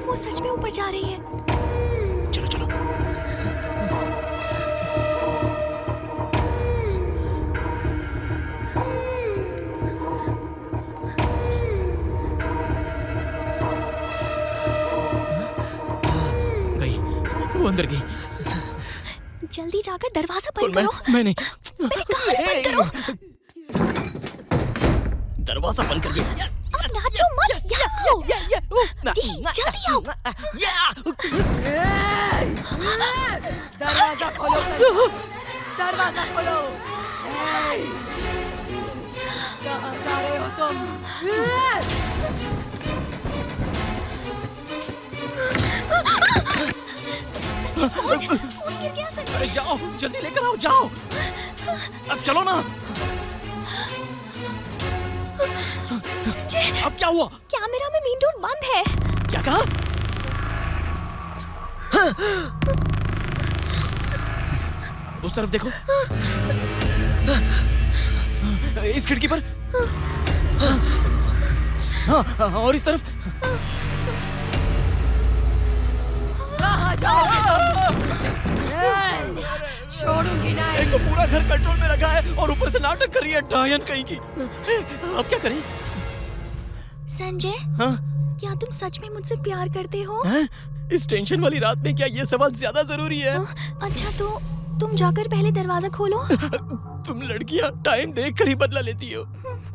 वो सच में ऊपर जा रही है। चलो चलो। गई, वो अंदर गई। जल्दी जाकर दरवाजा बंद मैं करो। मैंने मैंने कहा ना बंद करो। दरवाजा बंद कर दिया। अब नाचो मत, यहाँ आओ। जल्दी आओ। दरवाजा खोलो, दरवाजा खोलो। कहाँ जा रहे हो तुम? फोन गिर गया संजय। अरे जाओ, जल्दी लेकर आओ, जाओ। अब चलो ना। संजय, अब क्या हुआ? कैमरा में मेन डोर बंद है। क्या कहा? उस तरफ देखो, इस खिड़की पर। हाँ, और इस तरफ। कहाँ जाओगे तुम? छोड़ूंगी नहीं। एक तो पूरा घर कंट्रोल में रखा है और ऊपर से नाटक कर रही है डायन कहीं की। अब क्या करें? संजय, हाँ? क्या तुम सच में मुझसे प्यार करते हो? इस टेंशन वाली रात में क्या ये सवाल ज्यादा जरूरी है? अच्छा तो तुम जाकर पहले दरवाजा खोलो। तुम लड़कियां टाइम देख कर ही बदला लेती हो।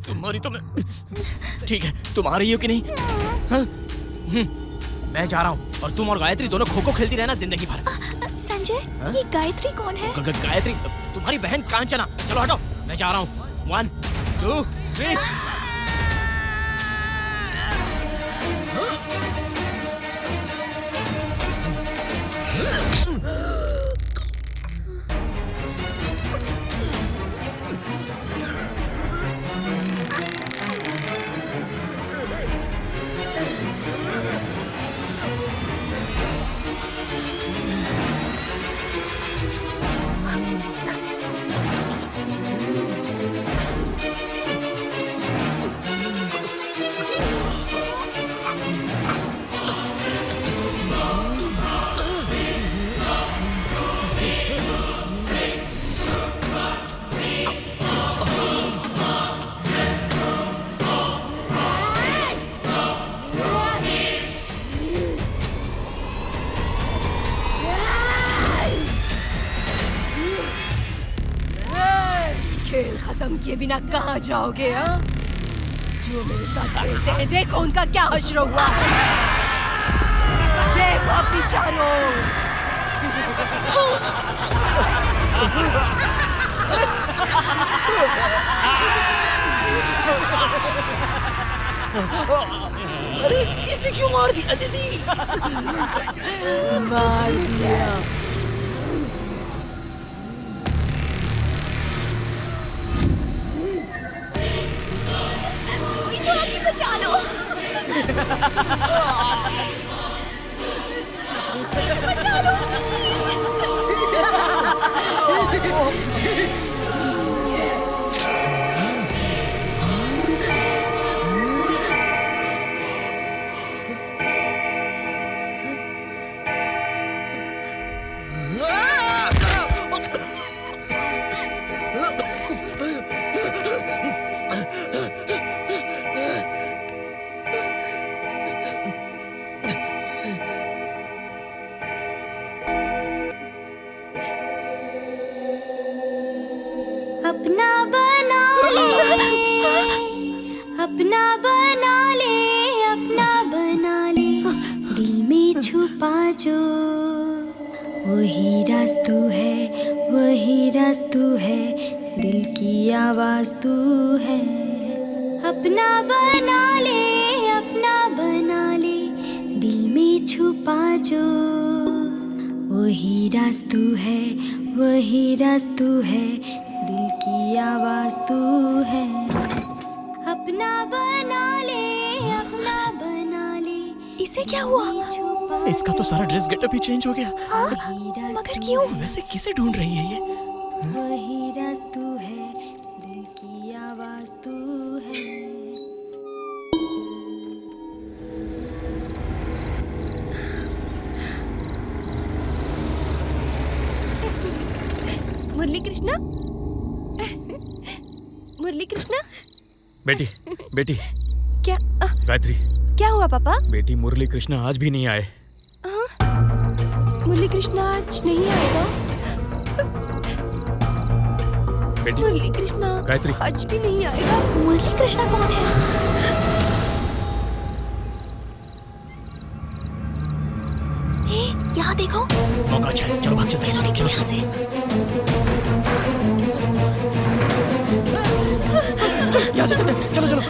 तुम्हारी तो मैं ठीक है, तुम आ रही हो कि नहीं? हाँ? मैं जा रहा हूँ और तुम और गायत्री दोनों खो खो खेलती रहना जिंदगी भर। संजय, ये गायत्री कौन है? गायत्री तुम्हारी बहन कांचना। चलो हटो, मैं जा रहा हूँ। 1 2 3। खेल खत्म किए बिना कहाँ जाओगे? हाँ, जो मेरे साथ खेलते हैं देखो उनका क्या हश्र हुआ है। देखो बेचारों। अरे इसे क्यों मार दिया दीदी? मार दिया। बचा लो। बचा लो। अपना बना ले, अपना बना ले, अपना बना ले, दिल में छुपा जो वही राज तू है, वही राज तू है, दिल की आवाज तू है। अपना बना ले, अपना बना ले, दिल में छुपा जो वही राज तू है, वही राज तू है, दिल की आवाज तू है। अपना बना ले, अपना बना ले। इसे क्या हुआ? इसका तो सारा ड्रेस गेटअप ही चेंज हो गया। हाँ? मगर क्यों? वैसे किसे ढूंढ रही है ये? वही राज तू है, दिल की आवाज तू है। मुरली कृष्णा, मुरली कृष्णा। बेटी बेटी क्या गायत्री, क्या हुआ पापा? बेटी मुरली कृष्णा आज भी नहीं आए। मुरली कृष्णा आज नहीं आएगा? बेटी मुरली कृष्णा गायत्री आज भी नहीं आएगा। मुरली कृष्णा कौन है? यहाँ देखो। मौका अच्छा है, चलो भाग चलते हैं। चलो निकलो यहाँ से। यहाँ से चलते हैं, चलो चलो।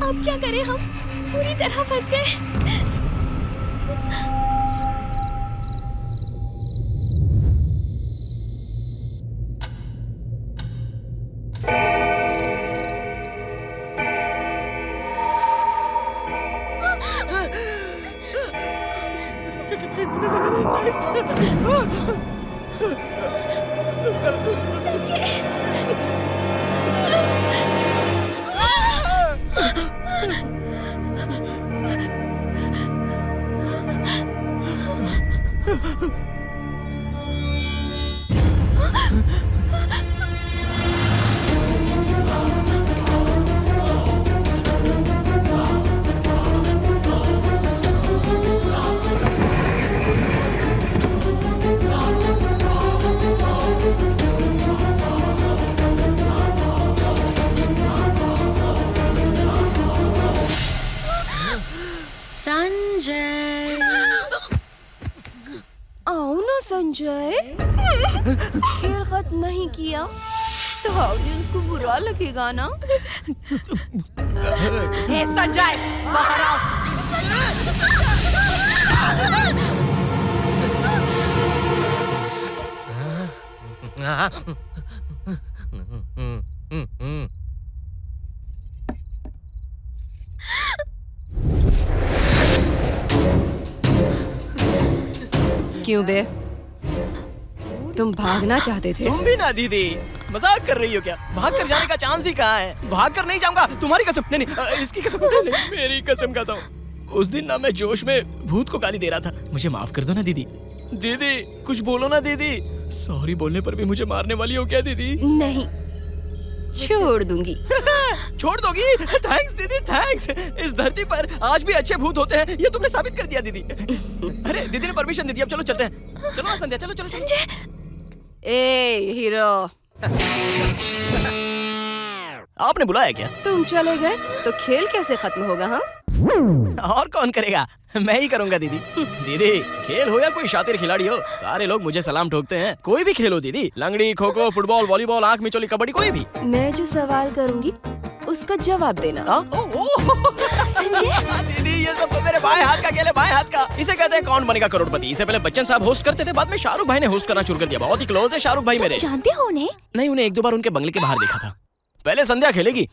अब क्या करें हम? पूरी तरह फंस गए। संजय खेल खत्म नहीं किया तो ऑडियंस को बुरा लगेगा ना। ए संजय बाहर आओ। क्यों बे, तुम भागना चाहते थे? तुम भी ना दीदी, मजाक कर रही हो क्या? भाग कर जाने का चांस ही कहाँ है? भाग कर नहीं जाऊंगा, तुम्हारी कसम। नहीं नहीं, इसकी कसम नहीं, मेरी कसम खाता हूँ। उस दिन ना मैं जोश में भूत को गाली दे रहा था। मुझे माफ कर दो ना दीदी। दीदी कुछ बोलो ना दीदी। सॉरी बोलने पर भी मुझे मारने वाली हो क्या दीदी? नहीं, छोड़ दूंगी। छोड़ दोगी? थैंक्स दीदी, थैंक्स। इस धरती पर आज भी अच्छे भूत होते हैं, ये तुमने साबित कर दिया दीदी। अरे दीदी ने परमिशन दे दी, अब चलो चलते हैं। चलो ना संध्या, चलो चलो। संजय, ए हीरो, आपने बुलाया क्या? तुम चले गए तो खेल कैसे खत्म होगा? हाँ, और कौन करेगा? मैं ही करूंगा दीदी। दीदी खेल हो या कोई शातिर खिलाड़ी हो, सारे लोग मुझे सलाम ठोकते हैं। कोई भी खेल हो दीदी, लंगड़ी, खो खो, फुटबॉल, वॉलीबॉल, आंख मिचौली, कबड्डी, कोई भी। मैं जो सवाल करूंगी उसका जवाब देना। संजय दीदी, ये सब तो मेरे बाएं हाथ का खेल है, बाएं हाथ का। इसे कहते हैं कौन बनेगा करोड़पति। इसे पहले बच्चन साहब होस्ट करते थे, बाद में शाहरुख भाई ने होस्ट करना शुरू कर दिया। बहुत ही क्लोज है शाहरुख भाई मेरे। जानते हो उन्हें? नहीं, उन्हें एक दो बार उनके बंगले के बाहर देखा था। पहले संध्या खेलेगी।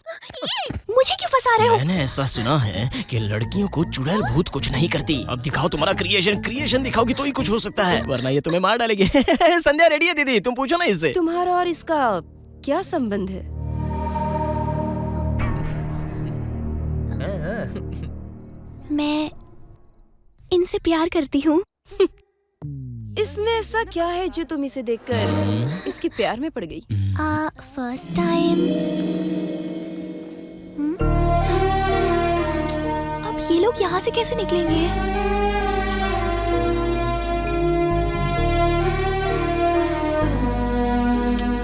मुझे क्यों फंसा रहे हो? मैंने ऐसा सुना है कि लड़कियों को चुड़ैल भूत कुछ नहीं करती। अब दिखाओ तुम्हारा क्रिएशन दिखाओगी तो ही कुछ हो सकता है, वरना ये तुम्हें मार डालेगी। संध्या रेडी है दीदी, तुम पूछो ना इससे। तुम्हारा और इसका क्या संबंध है? मैं इनसे प्यार करती हूँ। इसमें ऐसा क्या है जो तुम इसे देखकर इसके प्यार में पड़ गई? First time. अब ये लोग यहाँ से कैसे निकलेंगे?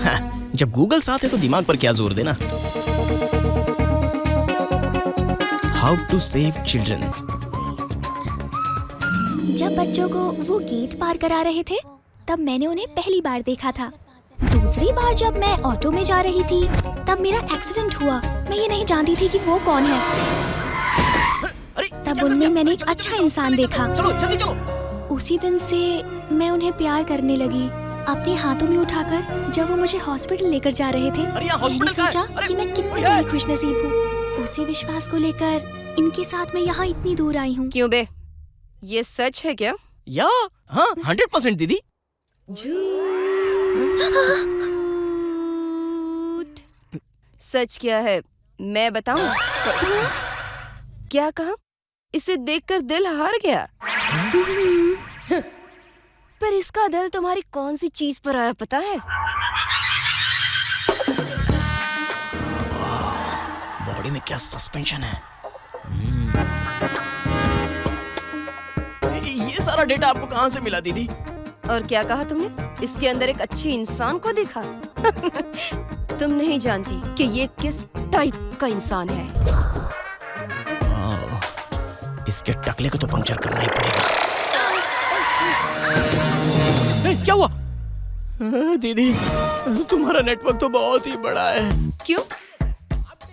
हाँ, जब गूगल साथ है तो दिमाग पर क्या जोर देना। How to save children. जब बच्चों को वो गेट पार करा रहे थे, तब मैंने उन्हें पहली बार देखा था। दूसरी बार जब मैं ऑटो में जा रही थी, तब मेरा एक्सीडेंट हुआ। मैं ये नहीं जानती थी कि वो कौन है। तब उनमें मैंने एक अच्छा इंसान देखा। चलो जल्दी चलो। उसी दिन से मैं उन्हें प्यार करने लगी, अपने हाथों में उठाकर। जब वो मुझे हॉस्पिटल लेकर जा रहे थे, मैंने सोचा कि मैं कितनी बड़ी खुशनसीब हूँ। उसी विश्वास को लेकर इनके साथ मैं यहाँ इतनी दूर आई हूँ। क्यों बे, ये सच है क्या? या हाँ, 100% दीदी। सच क्या है मैं बताऊं? क्या कहा? इसे देखकर दिल हार गया। पर इसका दिल तुम्हारी कौन सी चीज पर आया पता है? बॉडी में क्या सस्पेंशन है। ये सारा डेटा आपको कहाँ से मिला दीदी? और क्या कहा तुमने? इसके अंदर एक अच्छे इंसान को देखा? तुम नहीं जानती कि ये किस टाइप का इंसान है। इसके टकले को तो पंक्चर करना ही पड़ेगा। क्या हुआ? दीदी तुम्हारा नेटवर्क तो बहुत ही बड़ा है। क्यों?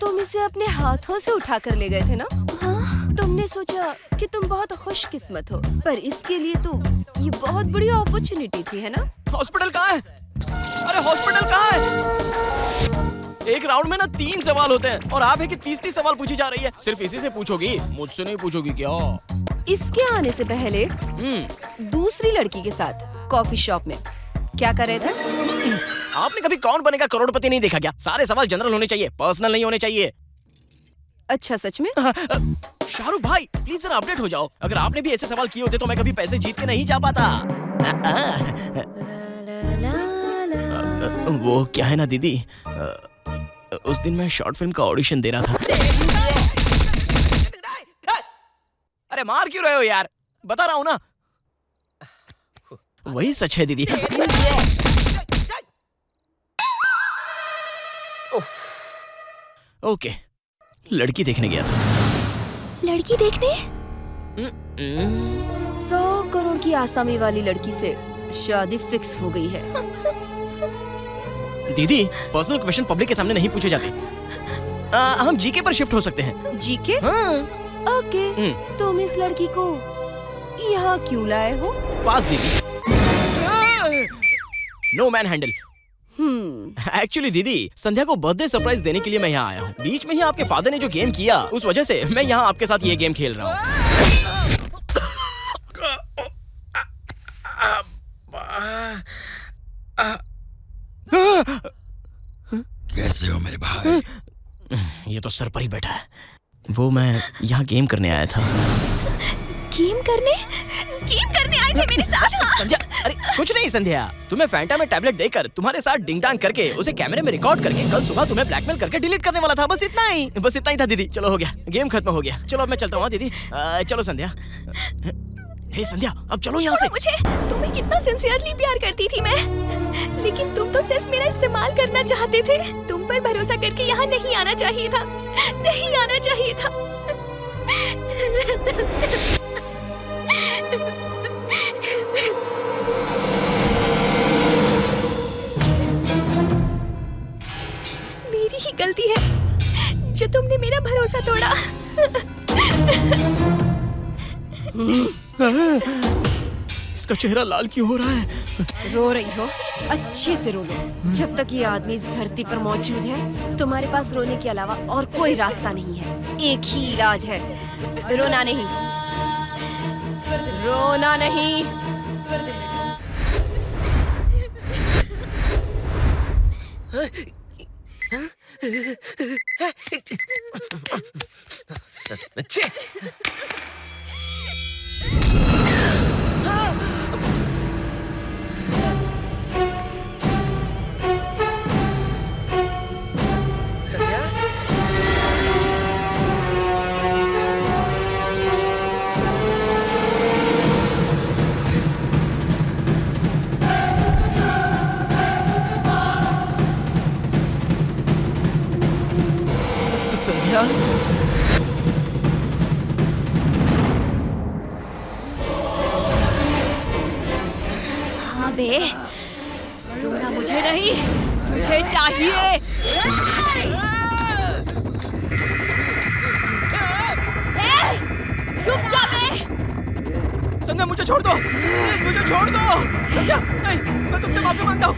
तुम इसे अपने हाथों से उठा कर ले गए थे ना? हाँ? तुमने सोचा कि तुम बहुत खुशकिस्मत हो, पर इसके लिए तो ये बहुत बड़ी अपॉर्चुनिटी थी, है ना? हॉस्पिटल कहाँ है? अरे हॉस्पिटल कहाँ है? एक राउंड में ना 3 सवाल होते हैं और आप है कि 30 सवाल पूछी जा रही है। सिर्फ इसी से पूछोगी, मुझसे नहीं पूछोगी क्या? इसके आने से पहले दूसरी लड़की के साथ कॉफी शॉप में क्या कर रहे थे? आपने कभी कौन बनेगा करोड़पति नहीं देखा क्या? सारे सवाल जनरल होने चाहिए, पर्सनल नहीं होने चाहिए। अच्छा सच में? शाहरुख भाई प्लीज जरा अपडेट हो जाओ। अगर आपने भी ऐसे सवाल किए होते तो मैं कभी पैसे जीत के नहीं जा पाता। वो क्या है ना दीदी, उस दिन मैं शॉर्ट फिल्म का ऑडिशन दे रहा था। अरे मार क्यों रहे हो यार? बता रहा हूँ ना। वही सच है दीदी। ओके, लड़की देखने गया था। लड़की देखने? 100 करोड़ की आसामी वाली लड़की से शादी फिक्स हो गई है। दीदी, पर्सनल क्वेश्चन पब्लिक के सामने नहीं पूछे जाते। हम जीके पर शिफ्ट हो सकते हैं। जीके? हाँ। ओके। तुम इस लड़की को यहाँ क्यों लाए हो? पास दीदी। No man handle. एक्चुअली दीदी, संध्या को बर्थडे सरप्राइज देने के लिए मैं यहाँ आया हूँ। बीच में ही आपके फादर ने जो गेम किया, उस वजह से मैं यहाँ आपके साथ ये गेम खेल रहा हूँ। कैसे हो मेरे भाई? ये तो सर पर ही बैठा है। वो मैं यहाँ गेम करने आया था। गेम करने आए थे मेरे साथ? संध्या, अरे कुछ नहीं संध्या, तुम्हें फैंटा में टैबलेट देकर तुम्हारे साथ डिंग डांग करके उसे कैमरे में रिकॉर्ड करके कल सुबह तुम्हें ब्लैकमेल करके डिलीट करने वाला था। बस इतना ही था दीदी। चलो हो गया, गेम खत्म हो गया। चलो अब मैं चलता हूँ दीदी। चलो संध्या। हे संध्या, अब चलो यहाँ से। मुझे तुम्हें कितना सिंसियरली प्यार करती थी मैं, लेकिन तुम तो सिर्फ मेरा इस्तेमाल करना चाहते थे। तुम पर भरोसा करके यहाँ नहीं आना चाहिए था, नहीं आना चाहिए था। मेरी ही गलती है जो तुमने मेरा भरोसा तोड़ा। इसका चेहरा लाल क्यों हो रहा है? रो रही हो? अच्छे से रो लो। जब तक ये आदमी इस धरती पर मौजूद है, तुम्हारे पास रोने के अलावा और कोई रास्ता नहीं है। एक ही इलाज है, रोना नहीं, रोना नहीं। संध्या, हाँ बे, रोना मुझे नहीं, तुझे चाहिए। रुक जा बे। संध्या मुझे छोड़ दो, प्लीज मुझे छोड़ दो। संध्या, नहीं, मैं तुमसे माफी मांगता हूँ।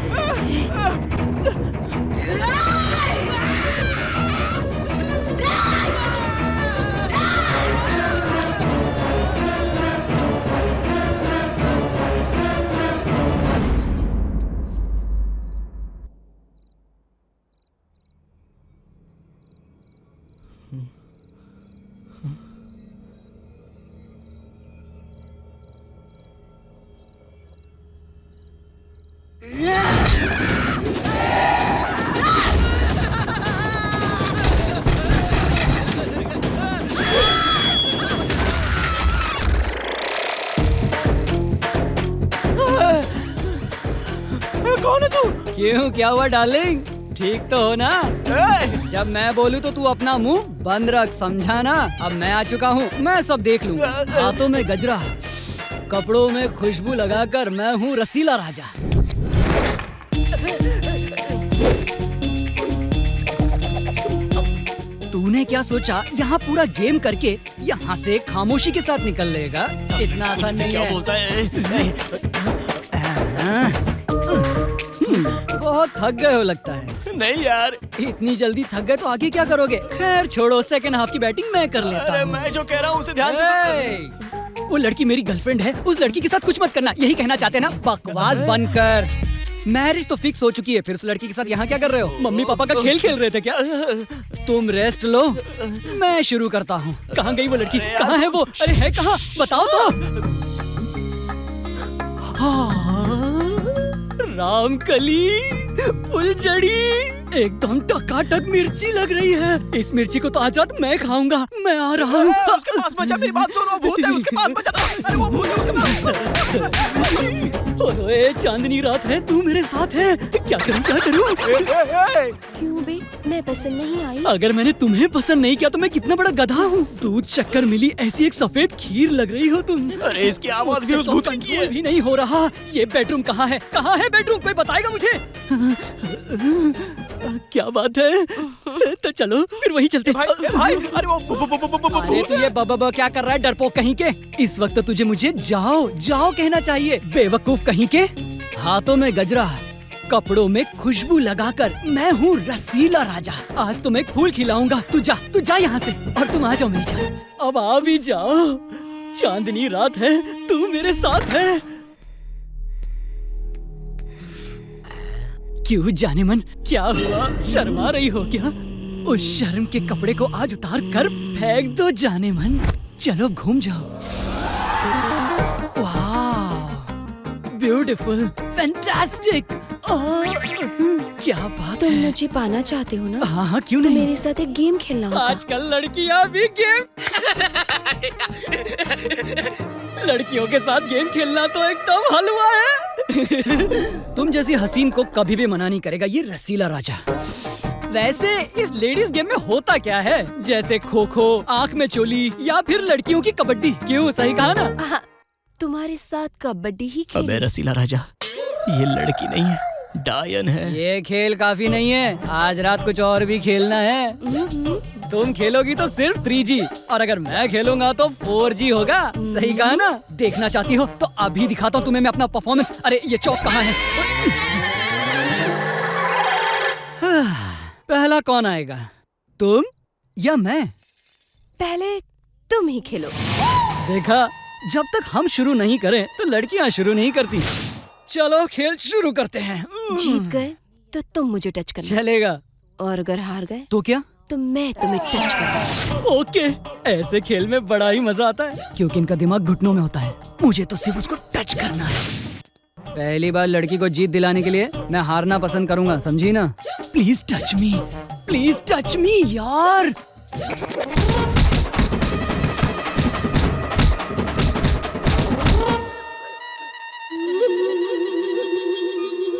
कौन है तू? क्यों, क्या हुआ डार्लिंग? ठीक तो हो ना? जब मैं बोलूँ तो तू अपना मुंह बंद रख, समझा ना? अब मैं आ चुका हूँ, मैं सब देख लूँगा। हाथों में गजरा, कपड़ों में खुशबू लगाकर मैं हूँ रसीला राजा। तूने क्या सोचा यहाँ पूरा गेम करके यहाँ से खामोशी के साथ निकल लेगा? इतना आसान नहीं है। क्या बोलता है? बहुत थक गए हो लगता है। नहीं यार, इतनी जल्दी थक गए तो आगे क्या करोगे? खैर छोड़ो, सेकंड हाफ की बैटिंग मैं कर लेता हूँ। मैं जो कह रहा हूँ उसे ध्यान से। वो लड़की मेरी गर्लफ्रेंड है, उस लड़की के साथ कुछ मत करना, यही कहना चाहते हैं ना? बकवास बंद कर। मैरिज तो फिक्स हो चुकी है, फिर उस लड़की के साथ यहाँ क्या कर रहे हो? मम्मी पापा का खेल खेल रहे थे क्या? तुम रेस्ट लो, मैं शुरू करता हूँ। कहाँ गई वो लड़की? कहाँ है वो? अरे है कहाँ? बताओ तो। रामकली, फुलझड़ी, एकदम टकाटक मिर्ची लग रही है। इस मिर्ची को तो आज रात मैं खाऊंगा। मैं आ रहा हूँ। उसके पास बचा, मेरी बात सुनो, वो भूत है उसके पास बचा। अरे वो भूत है उसके पास। ओए चांदनी रात है, तू मेरे साथ है, क्या करूं क्या करूं? क्यों बे, मैं पसंद नहीं आई? अगर मैंने तुम्हें पसंद नहीं किया तो मैं कितना बड़ा गधा हूँ। दूध शक्कर मिली ऐसी एक सफेद खीर लग रही हो तुम। अरे इसकी आवाज भी उस भूत की है। भी नहीं हो रहा। ये बेडरूम कहाँ है? कहाँ है बेडरूम? कोई बताएगा मुझे? क्या बात है? तो चलो फिर वही चलते। भाई अरे वो अरे तू ये बाबा क्या कर रहा है डरपोक कहीं के? इस वक्त तुझे मुझे जाओ जाओ कहना चाहिए, बेवकूफ कहीं के। हाथों में गजरा, कपड़ों में खुशबू लगाकर मैं हूँ रसीला राजा। आज तुम्हें एक फूल खिलाऊंगा। तू जा यहाँ से, और तुम आ जाओ मेरी जान। अब आ भी जाओ, चांदनी रात है, तू मेरे साथ है। क्यों जाने मन, क्या हुआ? शर्मा रही हो क्या? उस शर्म के कपड़े को आज उतार कर फेंक दो जाने मन। चलो घूम जाओ। वाह, ब्यूटीफुल, फैंटास्टिक। क्या बात तुम है? मुझे पाना चाहते हो ना? हाँ क्यों तो नहीं? मेरे साथ एक गेम खेलना होगा। आजकल लड़कियां भी गेम लड़कियों के साथ गेम खेलना तो एकदम हलवा है। तुम जैसी हसीन को कभी भी मना नहीं करेगा ये रसीला राजा। वैसे इस लेडीज गेम में होता क्या है? जैसे खो खो, आँख में चोली, या फिर लड़कियों की कबड्डी। क्यों, सही कहा ना? तुम्हारे साथ कबड्डी ही खेल। अबे रसीला राजा, ये लड़की नहीं है, डायन है। ये खेल काफी नहीं है, आज रात कुछ और भी खेलना है। तुम खेलोगी तो सिर्फ 3G, और अगर मैं खेलूंगा तो 4G होगा। सही कहा ना? देखना चाहती हो तो अभी दिखाता हूँ तुम्हें मैं अपना परफॉर्मेंस। अरे ये चौक कहाँ है? पहला कौन आएगा, तुम या मैं? पहले तुम ही खेलो। देखा, जब तक हम शुरू नहीं करें तो लड़कियां शुरू नहीं करती। चलो खेल शुरू करते हैं। जीत गए तो तुम मुझे टच करना। चलेगा। और अगर हार गए तो क्या? तो मैं तुम्हें टच करूंगा। ओके, ऐसे खेल में बड़ा ही मजा आता है, क्योंकि इनका दिमाग घुटनों में होता है। मुझे तो सिर्फ उसको टच करना है। पहली बार लड़की को जीत दिलाने के लिए मैं हारना पसंद करूंगा, समझी ना? Please touch me, please touch me यार।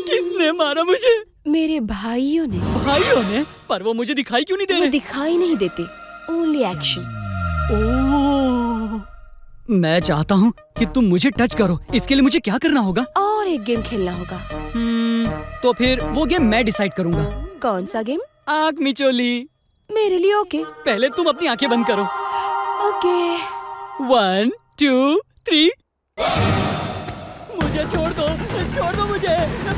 किसने मारा मुझे? मेरे भाइयों ने। भाइयों ने? पर वो मुझे दिखाई क्यों नहीं दे रहे? वो दिखाई नहीं देते, ओनली एक्शन। ओह, मैं चाहता हूँ कि तुम मुझे टच करो। इसके लिए मुझे क्या करना होगा? और एक गेम खेलना होगा। तो फिर वो गेम मैं डिसाइड करूँगा। कौन सा गेम? आँख मिचोली। मेरे लिए ओके। पहले तुम अपनी आंखें बंद करो। ओके। 1 2 3। मुझे छोड़ दो मुझे,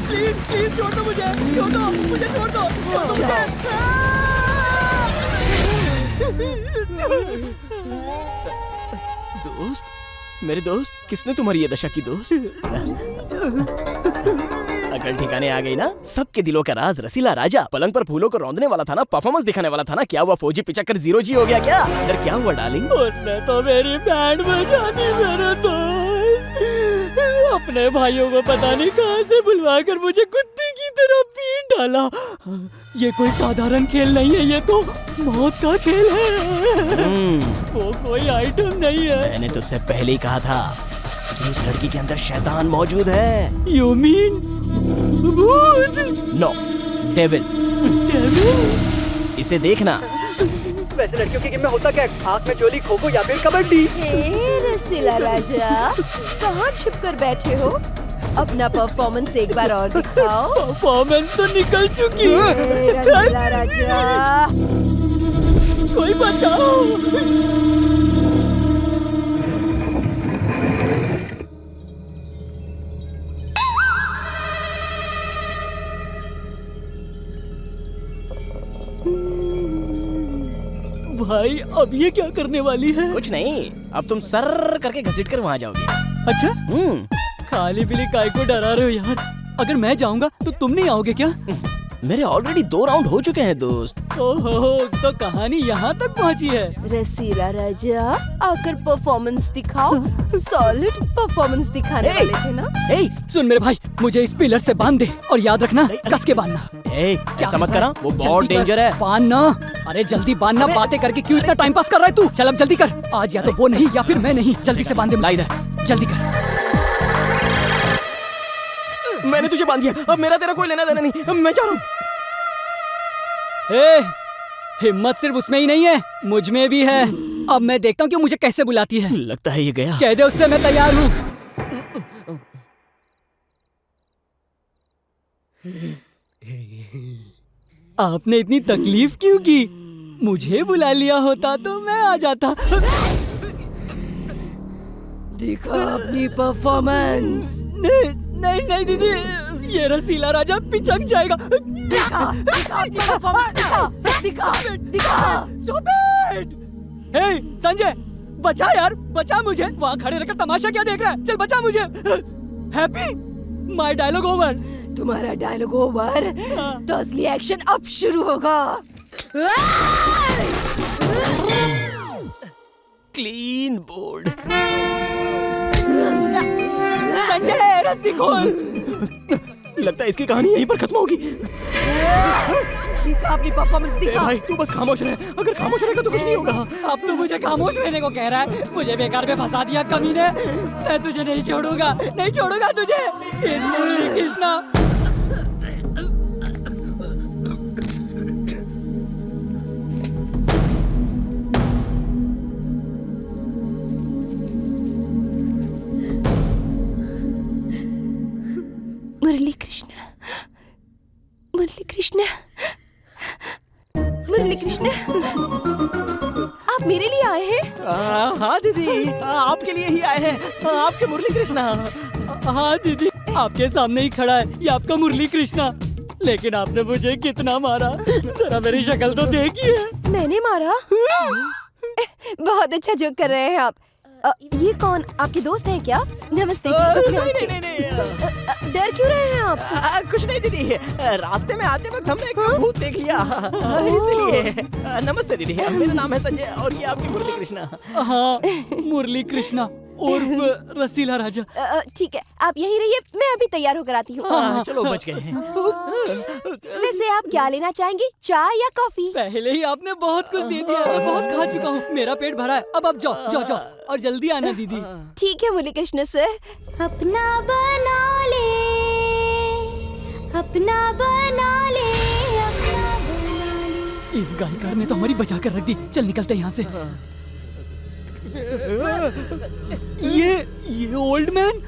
प्लीज प्लीज छोड़ दो मुझे, छोड़ दो मुझे, छोड़ दो मुझे। दोस्त, मेरे दोस्त, किसने तुम्हारी ये दशा की दोस्त? अकल ठिकाने आ गई ना? सबके दिलों का राज रसीला राजा पलंग पर फूलों को रौंदने वाला था ना, परफॉर्मेंस दिखाने वाला था ना। क्या हुआ, 4G पिचक्कर 0G हो गया क्या? अंदर क्या हुआ डार्लिंग? उसने तो मेरी बैंड बजा दी मेरे दोस्त। अपने भाइयों को पता नहीं कहाँ से बुलवा कर मुझे कुत्ते की तरह पीट डाला। ये कोई साधारण खेल नहीं है, ये तो मौत का खेल है। वो कोई आइटम नहीं है। मैंने तुझसे पहले ही कहा था कि उस लड़की के अंदर शैतान मौजूद है। You mean भूत? No, devil. इसे देखना। वैसे लड़कियों की गेम में होता क्या है? आँख में चोली, खो खो या फिर कबड्डी। हे रसीला राजा, कहाँ छिप कर बैठे हो? अपना परफॉर्मेंस एक बार और दिखाओ। परफॉर्मेंस तो निकल चुकी है। रसीला राजा, कोई बचाओ। भाई अब ये क्या करने वाली है? कुछ नहीं, अब तुम सर करके घसीट कर वहाँ जाओगी। अच्छा, खाली पीली काय को डरा रहे हो यार? अगर मैं जाऊंगा तो तुम नहीं आओगे क्या? मेरे ऑलरेडी 2 राउंड हो चुके हैं दोस्त। ओहो, तो कहानी यहाँ तक पहुँची है। रसीला राजा, आकर परफॉर्मेंस दिखाओ। सॉलिड परफॉर्मेंस दिखाने वाले थे ना? सुन मेरे भाई, मुझे इस पिलर से बांध दे, और याद रखना कस के बांधना। ऐसा मत करा, वो बहुत डेंजर है। बांधना। अरे जल्दी बांधना, बातें करके क्यों इतना टाइम पास कर रहा है तू? चल अब जल्दी कर, आज या तो वो नहीं या फिर मैं नहीं। जल्दी से बांध दे, जल्दी कर। मैंने तुझे बांध दिया, अब मेरा तेरा कोई लेना देना नहीं, अब मैं जा रहा हूँ। हिम्मत सिर्फ उसमें ही नहीं है, मुझ में भी है। अब मैं देखता हूँ कि मुझे कैसे बुलाती है। लगता है ये गया। कह दे उससे मैं तैयार हूँ। आपने इतनी तकलीफ क्यों की? मुझे बुला लिया होता तो मैं आ जाता। दिखा अपनी परफॉर्मेंस। नहीं नहीं दीदी, ये रसीला राजा पिचक जाएगा। दिखा दिखा दिखा। Stop it! हे संजय, बचा यार, बचा मुझे। वहाँ खड़े रहकर तमाशा क्या देख रहा है? चल बचा मुझे। Happy, my dialogue over. तुम्हारा डायलॉग ओवर तो असली एक्शन अब शुरू होगा। Clean board. संजय रस्सी खोल। लगता है इसकी कहानी यहीं पर खत्म होगी। दिखा अपनी परफॉर्मेंस दिखा। भाई तू बस खामोश रह, अगर खामोश रहेगा तो कुछ नहीं होगा। अब तो मुझे खामोश रहने को कह रहा है। मुझे बेकार में फंसा दिया कमीने। मैं तुझे नहीं छोड़ूंगा, नहीं छोड़ूंगा तुझे। इस मुरली कृष्णा। मुरली कृष्णा, मुरली कृष्णा, मुरली कृष्णा, आप मेरे लिए आए हैं? हाँ दीदी, आपके लिए ही आए हैं, आपके मुरली कृष्णा। हाँ दीदी, आपके सामने ही खड़ा है ये आपका मुरली कृष्णा। लेकिन आपने मुझे कितना मारा, जरा मेरी शक्ल तो देखिए। मैंने मारा? बहुत अच्छा जोक कर रहे हैं आप। ये कौन, आपके दोस्त हैं क्या? नमस्ते जी। नहीं। डर क्यों रहे हैं आप? कुछ नहीं दीदी, रास्ते में आते वक्त हमने एक भूत देख लिया, इसलिए। नमस्ते दीदी, मेरा नाम है संजय और ये आपकी मुरली कृष्णा। हाँ, मुरली कृष्णा उर्फ रसीला राजा। ठीक है, आप यहीं रहिए, मैं अभी तैयार होकर आती हूँ। चलो बच गए हैं। वैसे आप क्या लेना चाहेंगी, चाय या कॉफी? पहले ही आपने बहुत कुछ दे दिया, मैं बहुत खा चुका हूँ, मेरा पेट भरा है। अब जाओ जाओ जाओ और जल्दी आना दीदी। ठीक है मुरली कृष्ण सर। अपना बना ले, अपना बना ले, अपना बना ले। इस गायकार ने तो हमारी बचा कर रख दी। चल निकलते हैं यहाँ से। ये ओल्ड मैन,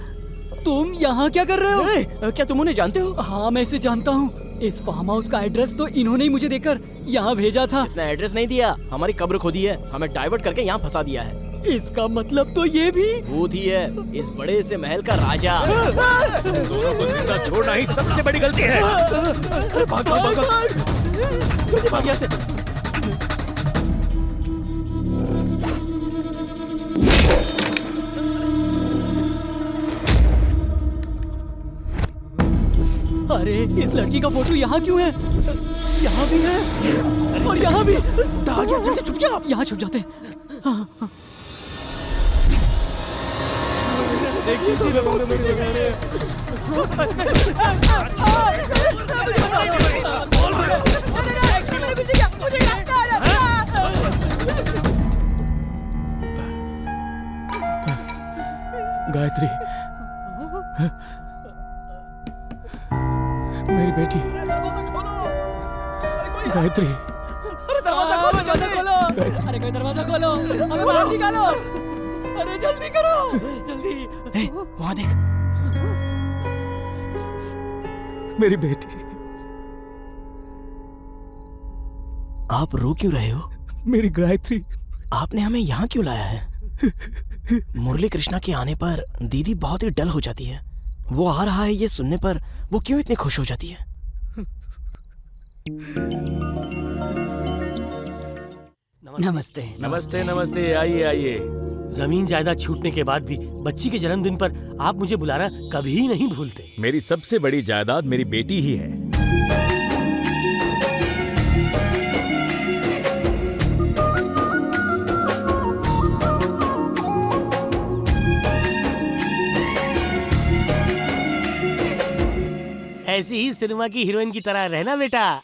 तुम यहाँ क्या कर रहे हो? क्या तुम उन्हें जानते हो? हाँ मैं इसे जानता हूँ। इस फार्म हाउस का एड्रेस तो इन्होंने ही मुझे देकर यहाँ भेजा था। इसने एड्रेस नहीं दिया, हमारी कब्र खोदी है, हमें डाइवर्ट करके यहाँ फंसा दिया है। इसका मतलब तो ये भी भूत ही है, इस बड़े से महल का राजा। दोनों को जिंदा छोड़ना ही सबसे बड़ी गलती है। भाग यहाँ से। अरे इस लड़की का फोटो यहाँ क्यों है? यहाँ भी है और यहाँ भी। जल्दी छुप जा। यहाँ छुप जाते हैं। गायत्री, मेरी बेटी गायत्री। अरे दरवाजा खोलो, जल्दी खोलो। अरे कोई दरवाजा खोलो, हमें बाहर निकालो। अरे जल्दी करो, जल्दी। वहाँ देख, मेरी बेटी। आप रो क्यों रहे हो? मेरी गायत्री। आपने हमें यहाँ क्यों लाया है? मुरली कृष्णा के आने पर दीदी बहुत ही डल हो जाती है। वो आ रहा है ये सुनने पर वो क्यों इतनी खुश हो जाती है? नमस्ते। नमस्ते नमस्ते, आइए आइए। जमीन जायदाद छूटने के बाद भी बच्ची के जन्मदिन पर आप मुझे बुलाना कभी नहीं भूलते। मेरी सबसे बड़ी जायदाद मेरी बेटी ही है। ऐसी ही सिनेमा की हीरोइन की तरह रहना बेटा।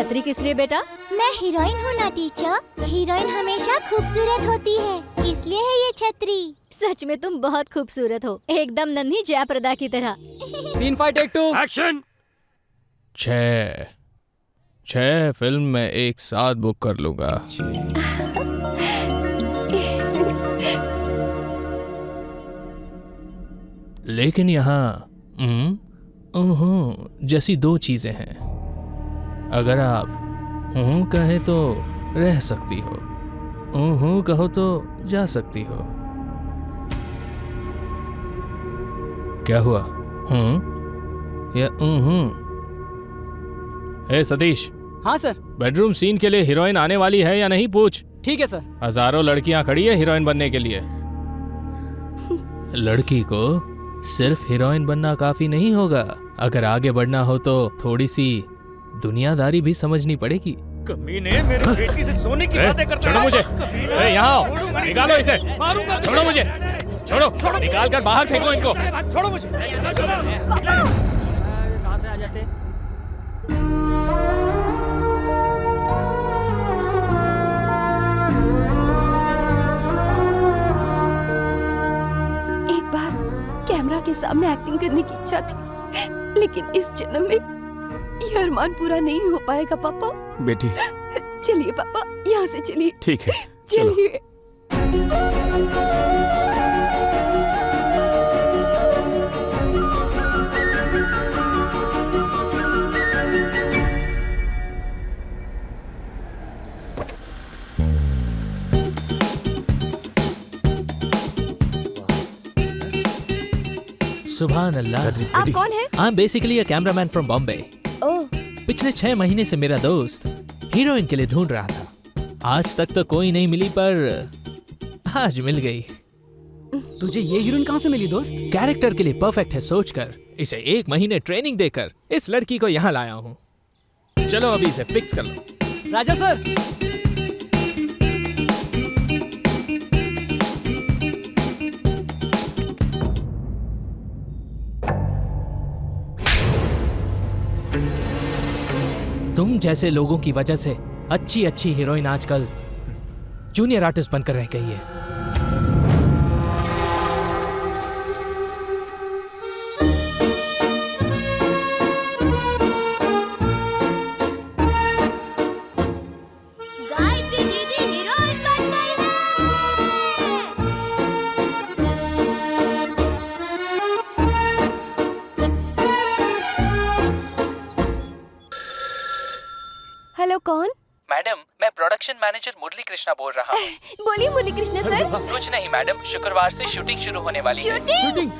छतरी किस लिए बेटा? मैं हीरोइन हूँ ना टीचर। हीरोइन हमेशा खूबसूरत होती है, इसलिए है ये छतरी। सच में तुम बहुत खूबसूरत हो, एकदम नन्ही जयाप्रदा की तरह। Scene 5 take 2 action. 6 फिल्म मैं एक साथ बुक कर लूंगा। लेकिन यहाँ जैसी 2 चीजें हैं। अगर आप कहे तो रह सकती हो, कहो तो जा सकती हो। क्या हुआ? या ए सतीश। हाँ सर। बेडरूम सीन के लिए हीरोइन आने वाली है या नहीं पूछ। ठीक है सर। हजारों लड़कियां खड़ी है हीरोइन बनने के लिए। लड़की को सिर्फ हीरोइन बनना काफी नहीं होगा, अगर आगे बढ़ना हो तो थोड़ी सी दुनियादारी भी समझनी पड़ेगी। कमीने, मेरी बेटी से सोने की बातें करता है। छोड़ो मुझे। यहाँ आओ, निकालो इसे। छोड़ो मुझे। छोड़ो, निकाल कर बाहर फेंको इनको। छोड़ो मुझे। कहाँ से आ जाते? एक बार कैमरा के सामने एक्टिंग करने की इच्छा थी, लेकिन इस जन्म में ये अरमान पूरा नहीं हो पाएगा पापा। बेटी चलिए पापा, यहाँ से चलिए। ठीक है, चलिए। सुभान अल्लाह। आप कौन हैं? I am basically a cameraman from Bombay. Oh, पिछले 6 महीने से मेरा दोस्त हीरोइन के लिए ढूंढ रहा था। आज तक तो कोई नहीं मिली, पर आज मिल गई। तुझे ये हीरोइन कहाँ से मिली दोस्त? कैरेक्टर के लिए परफेक्ट है सोचकर इसे 1 महीने ट्रेनिंग देकर इस लड़की को यहाँ लाया हूँ। चलो अभी इसे फिक्स कर लो। राजा सर। तुम जैसे लोगों की वजह से अच्छी हीरोइन आजकल जूनियर आर्टिस्ट बनकर रह गई है। गायत्री दीदी हीरोइन बन गई है। हेलो, कौन? मैडम, मैं प्रोडक्शन मैनेजर मुरली कृष्णा बोल रहा हूँ। बोलिए मुरली कृष्णा सर। कुछ नहीं मैडम, शुक्रवार से शूटिंग शुरू होने वाली है। शूटिंग?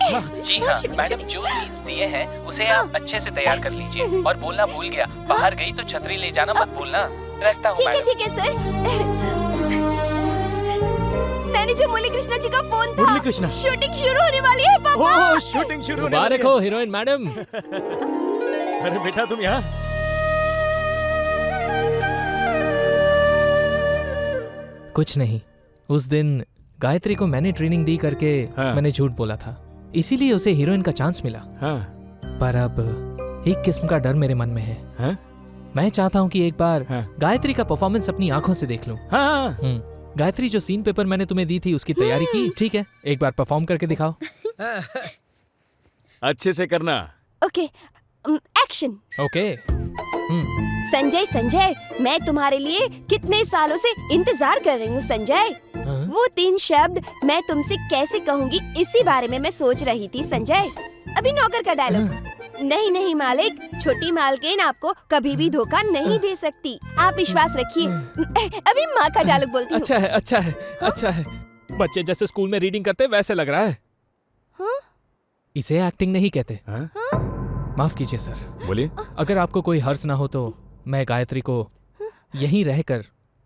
जी हाँ मैडम, जो सीन्स दिए हैं उसे आप अच्छे से तैयार कर लीजिए। और बोलना भूल गया, बाहर गई तो छतरी ले जाना मत भूलना। रखता हूँ मैडम। ठीक है सर। मैनेजर मुरली कृष्णा जी का फोन था। मुरली कृष्णा। शूटिंग शुरू होने वाली है पापा। ओह, शूटिंग शुरू होने वाली मुबारक हो हीरोइन मैडम। अरे बेटा तुम यहाँ? कुछ नहीं, उस दिन गायत्री को मैंने ट्रेनिंग दी करके मैंने झूठ बोला था, इसीलिए उसे हीरोइन का चांस मिला। पर अब एक किस्म का डर मेरे मन में है। मैं चाहता हूँ कि एक बार गायत्री का परफॉर्मेंस अपनी आंखों से देख लूं। गायत्री, जो सीन पेपर मैंने तुम्हें दी थी उसकी तैयारी की? ठीक है, एक बार परफॉर्म करके दिखाओ। अच्छे से करना। Okay, action. ओके। संजय, मैं तुम्हारे लिए कितने सालों से इंतजार कर रही हूँ संजय। वो 3 शब्द मैं तुमसे कैसे कहूँगी, इसी बारे में मैं सोच रही थी संजय। अभी नौकर का डायलॉग। नहीं मालिक, छोटी मालकिन आपको कभी भी धोखा नहीं दे सकती, आप विश्वास रखिए। अभी माँ का डायलॉग बोलती हूँ। अच्छा है। बच्चे जैसे स्कूल में रीडिंग करते वैसे लग रहा है। इसे एक्टिंग नहीं कहते। माफ कीजिए सर। बोलिए। अगर आपको कोई हर्ज ना हो तो मैं गायत्री को यहीं रहकर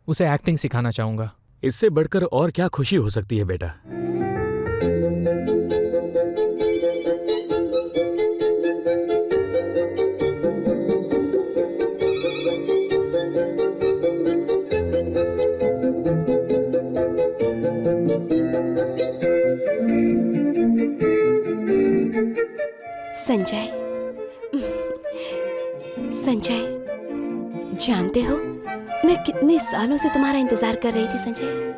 उसे एक्टिंग सिखाना चाहूंगा। इससे बढ़कर और क्या खुशी हो सकती है बेटा। संजय, जानते हो, मैं कितने सालों से तुम्हारा इंतजार कर रही थी संजय।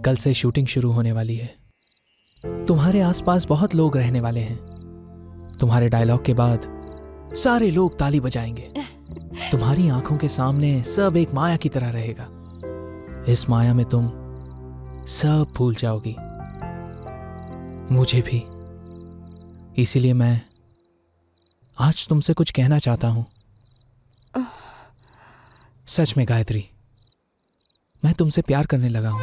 कल से शूटिंग शुरू होने वाली है। तुम्हारे आसपास बहुत लोग रहने वाले हैं। तुम्हारे डायलॉग के बाद सारे लोग ताली बजाएंगे। तुम्हारी आंखों के सामने सब एक माया की तरह रहेगा। इस माया में तुम सब भूल जाओगी, मुझे भी। इसीलिए मैं आज तुमसे कुछ कहना चाहता हूं। सच में गायत्री, मैं तुमसे प्यार करने लगा हूं।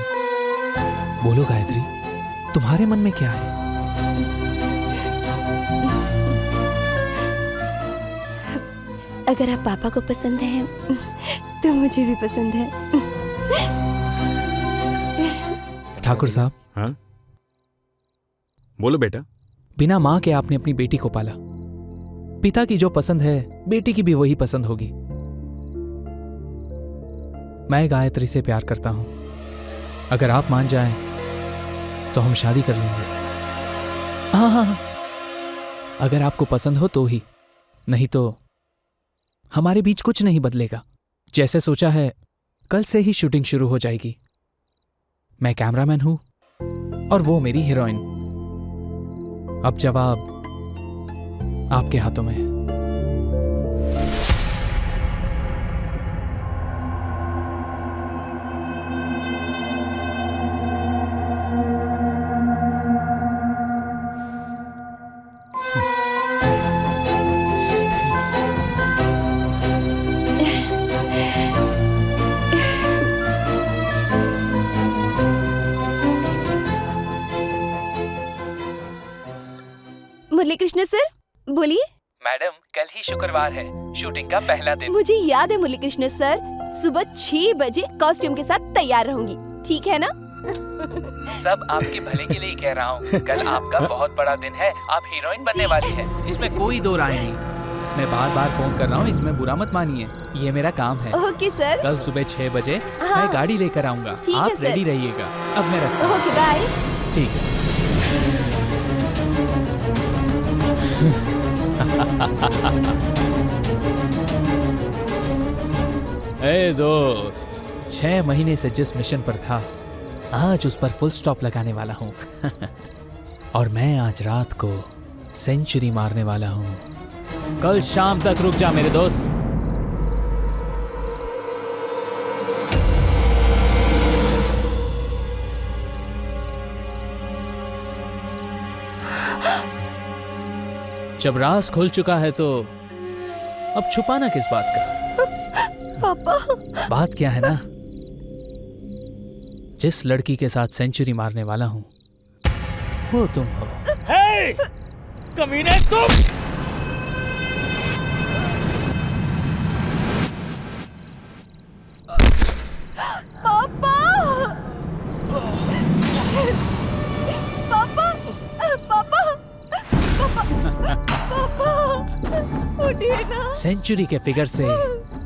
बोलो गायत्री, तुम्हारे मन में क्या है? अगर आप पापा को पसंद हैं तो मुझे भी पसंद है। ठाकुर साहब। हाँ? बोलो बेटा। बिना मां के आपने अपनी बेटी को पाला। पिता की जो पसंद है बेटी की भी वही पसंद होगी। मैं गायत्री से प्यार करता हूं। अगर आप मान जाएं तो हम शादी कर लेंगे। हाँ, अगर आपको पसंद हो तो ही, नहीं तो हमारे बीच कुछ नहीं बदलेगा। जैसे सोचा है, कल से ही शूटिंग शुरू हो जाएगी। मैं कैमरामैन हूं और वो मेरी हीरोइन। अब जवाब आपके हाथों में है। मुरली कृष्ण सर, बोलिए। मैडम, कल ही शुक्रवार है, शूटिंग का पहला दिन। मुझे याद है मुरली कृष्ण सर, सुबह 6 बजे कॉस्ट्यूम के साथ तैयार रहूंगी, ठीक है ना? सब आपके भले के लिए ही कह रहा हूँ। कल आपका बहुत बड़ा दिन है, आप हीरोइन बनने वाली है। इसमें कोई दो राय नहीं। मैं बार बार फोन कर रहा हूँ, इसमें बुरा मत मानिए। ये मेरा काम है। Okay sir. कल सुबह 6 बजे मैं गाड़ी लेकर आऊंगा। आप रेडी रहिएगा। अब मैं रखता हूँ। Okay, bye. ठीक है। ए दोस्त, 6 महीने से जिस मिशन पर था, आज उस पर फुल स्टॉप लगाने वाला हूं। और मैं आज रात को सेंचुरी मारने वाला हूं। कल शाम तक रुक जा मेरे दोस्त। जब राज खुल चुका है तो अब छुपाना किस बात का? पापा। बात क्या है ना, जिस लड़की के साथ सेंचुरी मारने वाला हूं वो तुम हो। हे! कमीने तुम! पापा! पापा! पापा! पापा! उठिए ना। सेंचुरी के फिगर से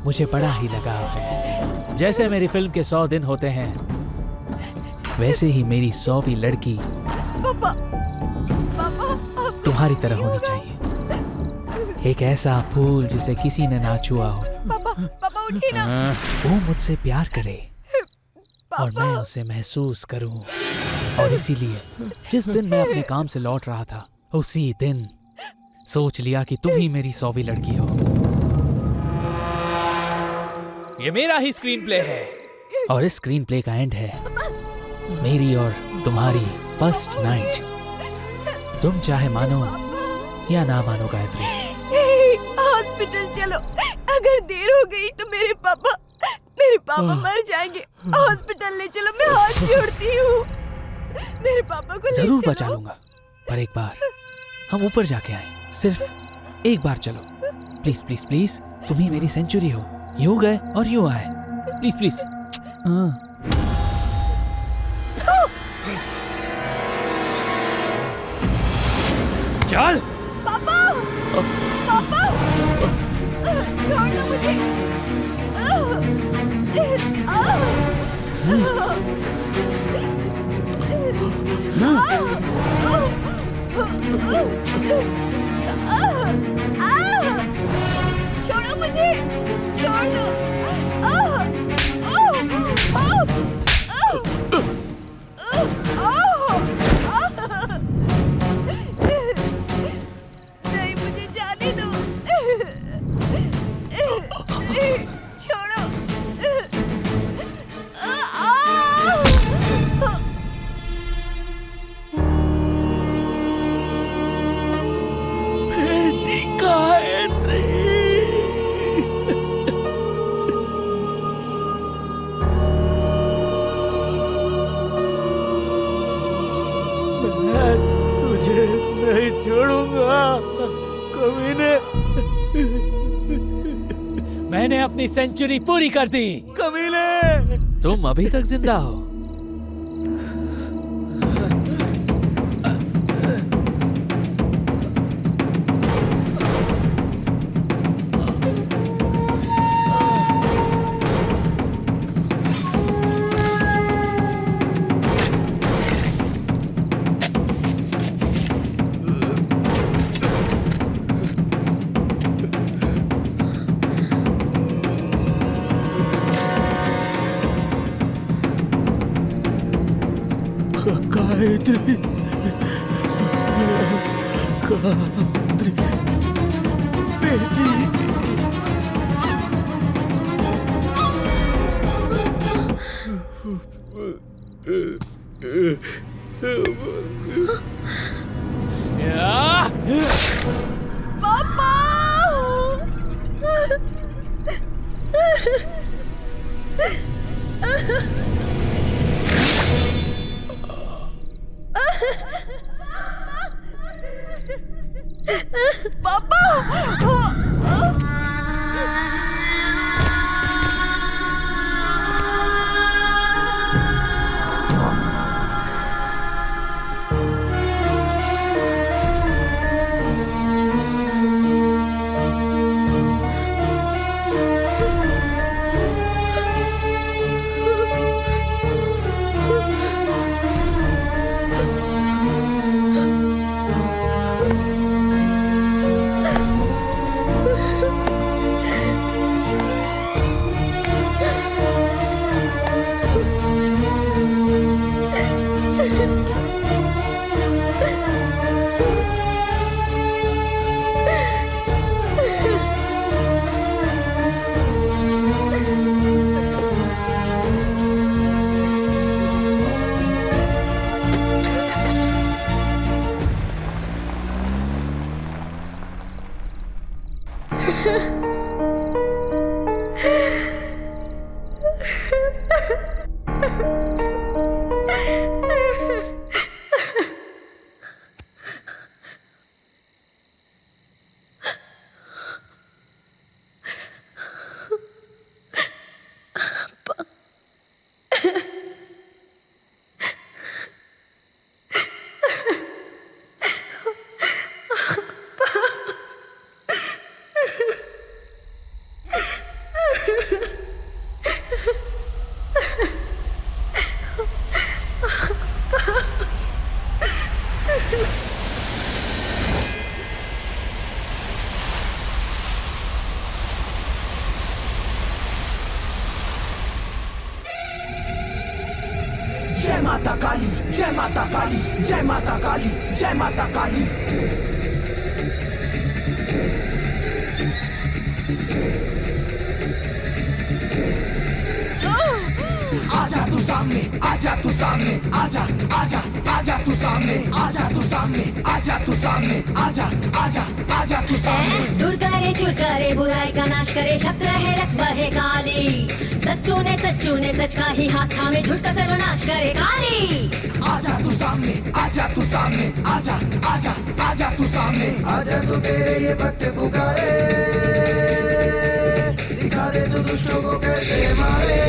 मुझे बड़ा ही लगाव है। जैसे मेरी फिल्म के 100 दिन होते हैं, वैसे ही मेरी 100वीं लड़की पापा, तुम्हारी तरह होनी चाहिए। एक ऐसा फूल जिसे किसी ने ना छुआ हो। पापा उठिए ना। वो मुझसे प्यार करे और मैं उसे महसूस करूं। और इसीलिए जिस दिन मैं अपने काम से लौट रहा था, उसी दिन सोच लिया कि तुम ही मेरी 100वीं लड़की हो। ये मेरा ही स्क्रीन प्ले है और इस स्क्रीन प्ले का एंड है मेरी और तुम्हारी फर्स्ट नाइट। तुम चाहे मानो या ना मानो गायत्री। हॉस्पिटल चलो, अगर देर हो गई तो मेरे पापा मर जाएंगे। हॉस्पिटल ले चलो, मैं हाथ जोड़ती हूँ। मेरे पापा को जरूर बचा लूंगा, पर एक बार हम ऊपर जाके आए। सिर्फ एक बार चलो, प्लीज प्लीज प्लीज। तुम ही मेरी सेंचुरी हो। यूं गए और यूं आए। Please please. चल। पापा! पापा! छोड़ दो मुझे। नहीं छोड़ूंगा कमीने। मैंने अपनी सेंचुरी पूरी कर दी। कमीने तुम अभी तक जिंदा हो। गायत्री गायत्री बेटी। पापा जय माता काली, जय माता काली, जय माता काली, जय माता काली। आजा तू सामने, आजा तू सामने, आजा आजा आजा तू सामने, आजा तू सामने, आजा तू सामने, आजा आजा आजा तू सामने। दूर करे चूर करे बुराई का नाश करे, शब्द रहे रख बहे काली। सच्चू ने सच का ही हाथ थामे, झूठ का सर्वनाश करे काली। आजा तू सामने, आजा तू सामने, आजा आजा आजा तू सामने। आजा तू तेरे ये भक्त पुकारे, दिखा दे तू दुष्टों को कैसे मारे।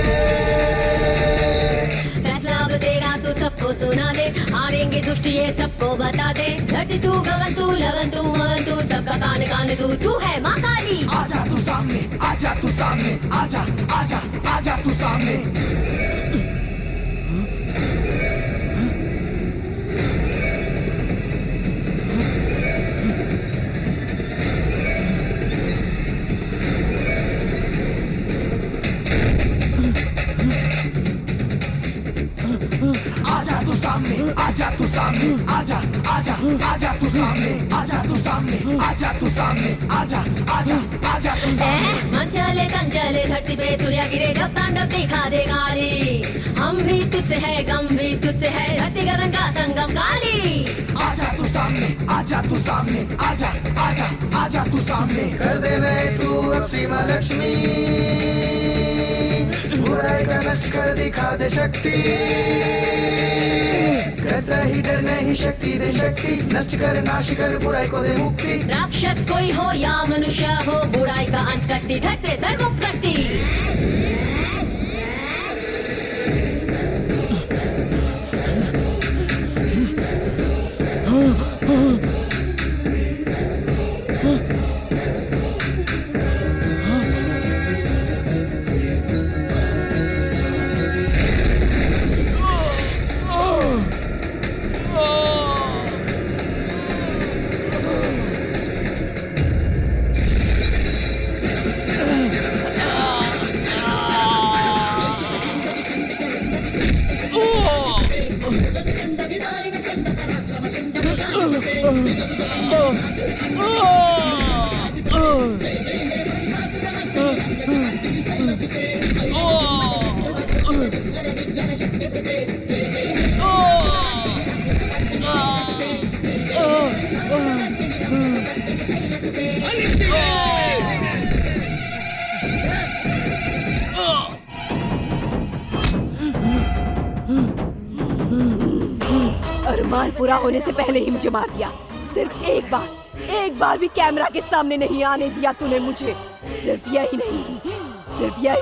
फैसला अब तेरा तू सबको सुना दे, आवेंगे दुष्ट ये सबको बता दे। धरती तू गगन तू लगन तू मगन तू, सबका कान कान तू है माँ काली। आजा तू सामने, आजा तू सामने, आजा आजा आजा तू सामने। आजा तू सामने, आजा तू सामने, आजा आजा आजा तू सामने, आजा तू सामने, आजा तू सामने, आजा आजा आजा तू सामने। मन चले तन चले धरती पे सूर्य गिरे, जब तांडव दिखा दे काली। हम भी तुझसे है, गम भी तुझसे है, धरती गगन का संगम काली। आजा तू सामने, आजा तू सामने, आजा आजा आजा तू सामने। कर दे मैं तू अब सीमा लक्ष्मी, बुराई का नशा नष्ट कर दिखा दे शक्ति, कैसा ही डर नहीं शक्ति दे शक्ति, नष्ट कर नाश कर बुराई को दे मुक्ति। राक्षस कोई हो या मनुष्य हो, बुराई का अंत करती, घर से सर मुक्त करती। अरमान पूरा होने से पहले ही मुझे मार दिया। सिर्फ एक बार भी कैमरा के सामने नहीं आने दिया तूने मुझे। सिर्फ यही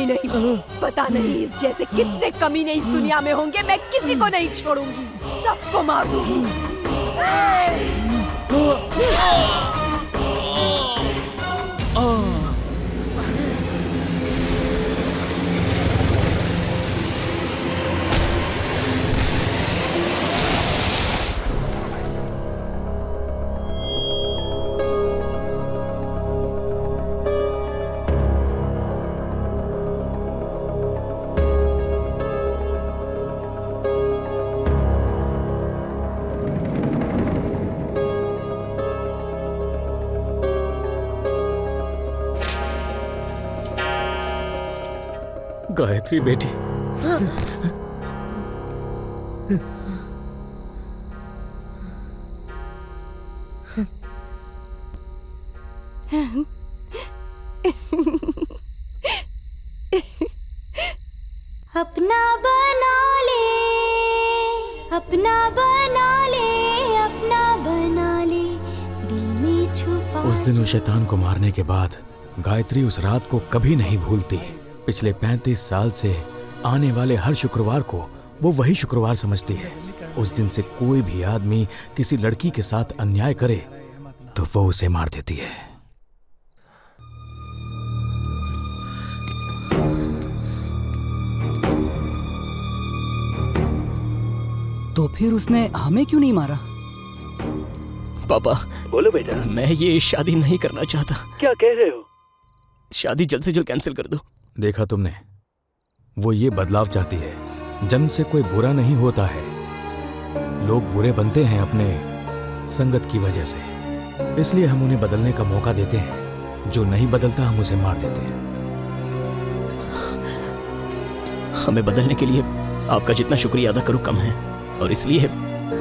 नहीं, पता नहीं इस जैसे कितने कमीने इस दुनिया में होंगे। मैं किसी को नहीं छोड़ूंगी, सबको मार दूंगी। गायत्री बेटी, अपना बना ले, अपना बना ले, अपना बना ले, दिल में छुपा। उस दिन उस शैतान को मारने के बाद गायत्री उस रात को कभी नहीं भूलती। पिछले 35 साल से आने वाले हर शुक्रवार को वो वही शुक्रवार समझती है। उस दिन से कोई भी आदमी किसी लड़की के साथ अन्याय करे तो वो उसे मार देती है। तो फिर उसने हमें क्यों नहीं मारा? पापा बोलो बेटा। मैं ये शादी नहीं करना चाहता। क्या कह रहे हो? शादी जल्द से जल्द कैंसिल कर दो। देखा तुमने, वो ये बदलाव चाहती है। जन्म से कोई बुरा नहीं होता है, लोग बुरे बनते हैं अपने संगत की वजह से। इसलिए हम उन्हें बदलने का मौका देते हैं। जो नहीं बदलता हम उसे मार देते हैं। हमें बदलने के लिए आपका जितना शुक्रिया अदा करूं कम है, और इसलिए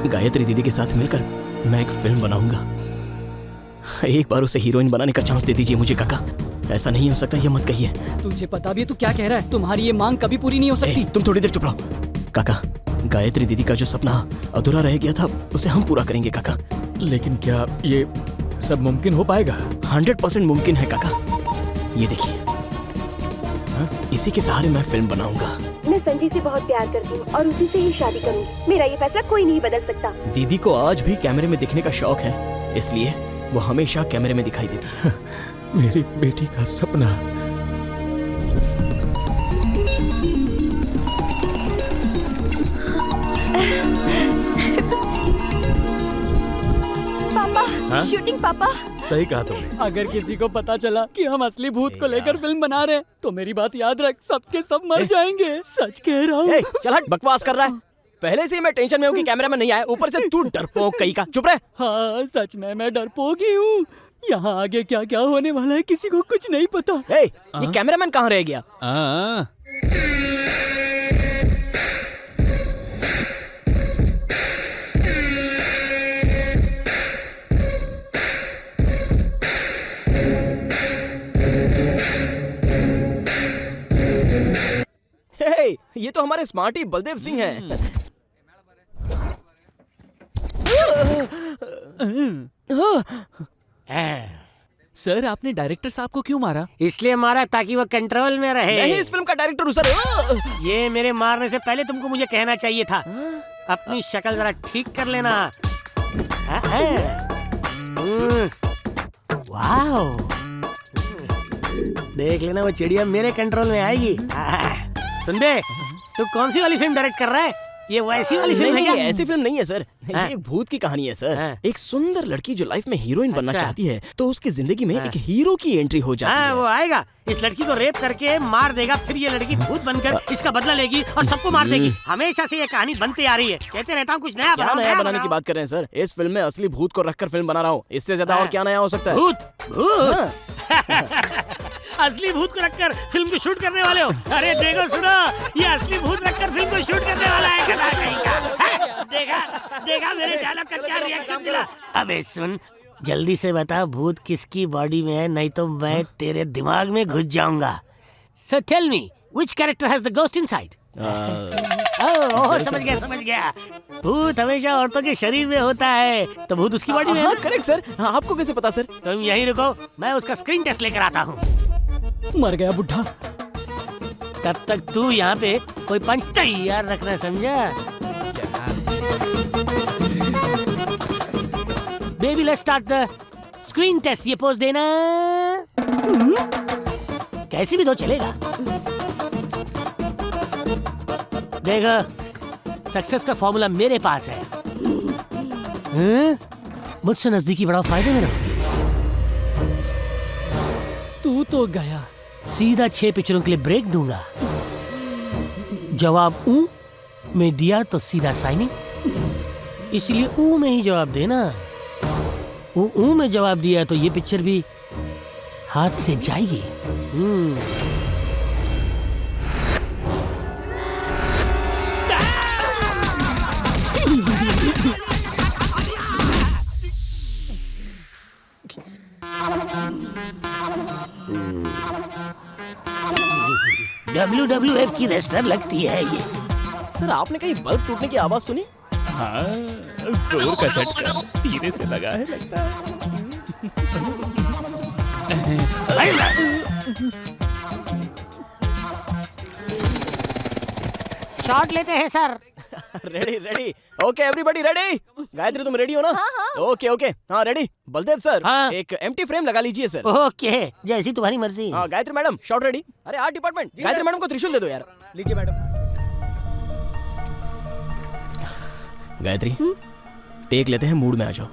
गायत्री दीदी के साथ मिलकर मैं एक फिल्म बनाऊंगा। एक बार उसे हीरोइन बनाने का चांस दे दीजिए मुझे काका। ऐसा नहीं हो सकता, ये मत कहिए। तुझे पता भी है तू क्या कह रहा है? तुम्हारी ये मांग कभी पूरी नहीं हो सकती। तुम थोड़ी देर चुप रहो। काका, गायत्री दीदी का जो सपना अधूरा रह गया था उसे हम पूरा करेंगे काका। लेकिन क्या ये सब मुमकिन हो पाएगा? 100% मुमकिन है काका। ये देखिए, इसी के सहारे मैं फिल्म बनाऊंगा। मैं संजय से बहुत प्यार करती हूँ और उसी से ही शादी करूँगी। मेरा ये फैसला कोई नहीं बदल सकता। दीदी को आज भी कैमरे में दिखने का शौक है, इसलिए वो हमेशा कैमरे में दिखाई देती है। मेरी बेटी का सपना। पापा, शूटिंग पापा। सही कहा तुमने। अगर किसी को पता चला कि हम असली भूत को लेकर फिल्म बना रहे हैं तो मेरी बात याद रख, सबके सब मर जाएंगे। सच कह रहा हूँ। चल हट, बकवास कर रहा है। पहले से ही मैं टेंशन में हूँ कि कैमरा में नहीं आया, ऊपर से तू डरपोक कहीं का। चुप रहे। हाँ, सच में मैं डरपोक ही हूँ। यहाँ आगे क्या क्या होने वाला है किसी को कुछ नहीं पता। ये कैमरामैन कहाँ रह गया? ये तो हमारे स्मार्टी बलदेव सिंह हैं। सर आपने डायरेक्टर साहब को क्यों मारा? इसलिए मारा ताकि वो कंट्रोल में रहे। नहीं, इस फिल्म का डायरेक्टर हूँ सर। ये मेरे मारने से पहले तुमको मुझे कहना चाहिए था। अपनी शक्ल जरा ठीक कर लेना। वाओ, देख लेना वो चिड़िया मेरे कंट्रोल में आएगी। सुन बे, तू कौन सी वाली फिल्म डायरेक्ट कर रहा है? ये वैसी वाली फिल्म है क्या? ऐसी फिल्म नहीं है सर, ये एक भूत की कहानी है सर। एक सुंदर लड़की जो लाइफ में हीरोइन बनना चाहती है, तो उसकी जिंदगी में एक हीरो की एंट्री हो जाती है। वो आएगा, इस लड़की को रेप करके मार देगा, फिर ये लड़की भूत बनकर इसका बदला लेगी और सबको मार देगी। हमेशा से ये कहानी बनती आ रही है। कहते रहता हूँ कुछ नया बनाओ, नया बनाने की बात कर रहे हैं सर। इस फिल्म में असली भूत को रखकर फिल्म बना रहा हूँ। इससे ज्यादा और क्या नया हो सकता है? भूत असली भूत को रखकर फिल्म को शूट करने वाले हो? अरे देखो सुनो, ये असली भूत रखकर फिल्म को शूट करने वाला है। देखा मेरे डायलॉग का क्या रिएक्शन मिला? अबे सुन, जल्दी से बता भूत किसकी बॉडी में है, नहीं तो मैं तेरे दिमाग में घुस जाऊंगा। So tell me, which character has the ghost inside? समझ गया। भूत हमेशा औरतों के शरीर में होता है, तो भूत उसकी बॉडी में है। Correct sir. आपको कैसे पता सर? तुम यहीं रुको, मैं उसका स्क्रीन टेस्ट लेकर आता हूँ। मर गया बुढ़ा। तब तक तू यहाँ पे कोई पंच तैयार रखना, समझा? Baby let's start the screen test. ये पोज देना, कैसी भी दो चलेगा। देखो, सक्सेस का फॉर्मूला मेरे पास है। मुझसे नजदीकी बढ़ाओ, फायदे में रहोगे। तू तो गया। सीधा 6 पिक्चरों के लिए ब्रेक दूंगा। जवाब ऊ में दिया तो सीधा साइनिंग, इसलिए ऊ में ही जवाब देना। ऊ में जवाब दिया तो ये पिक्चर भी हाथ से जाएगी। WWF की रेसलर लगती है ये। सर आपने कहीं बल्ब टूटने की आवाज सुनी? हाँ, जोर का झटका धीरे से लगा है लगता है। शॉट लेते हैं sir. Ready. Okay everybody ready? Gayatri तुम रेडी हो ना? ओके हाँ रेडी। बलदेव सर, एक एम्प्टी फ्रेम लगा लीजिए सर। ओके, जैसी तुम्हारी मर्जी। हाँ गायत्री मैडम, शॉट रेडी। अरे आर्ट डिपार्टमेंट, गायत्री मैडम को त्रिशूल दे दो यार। लीजिए मैडम। गायत्री, टेक लेते हैं, मूड में आ जाओ।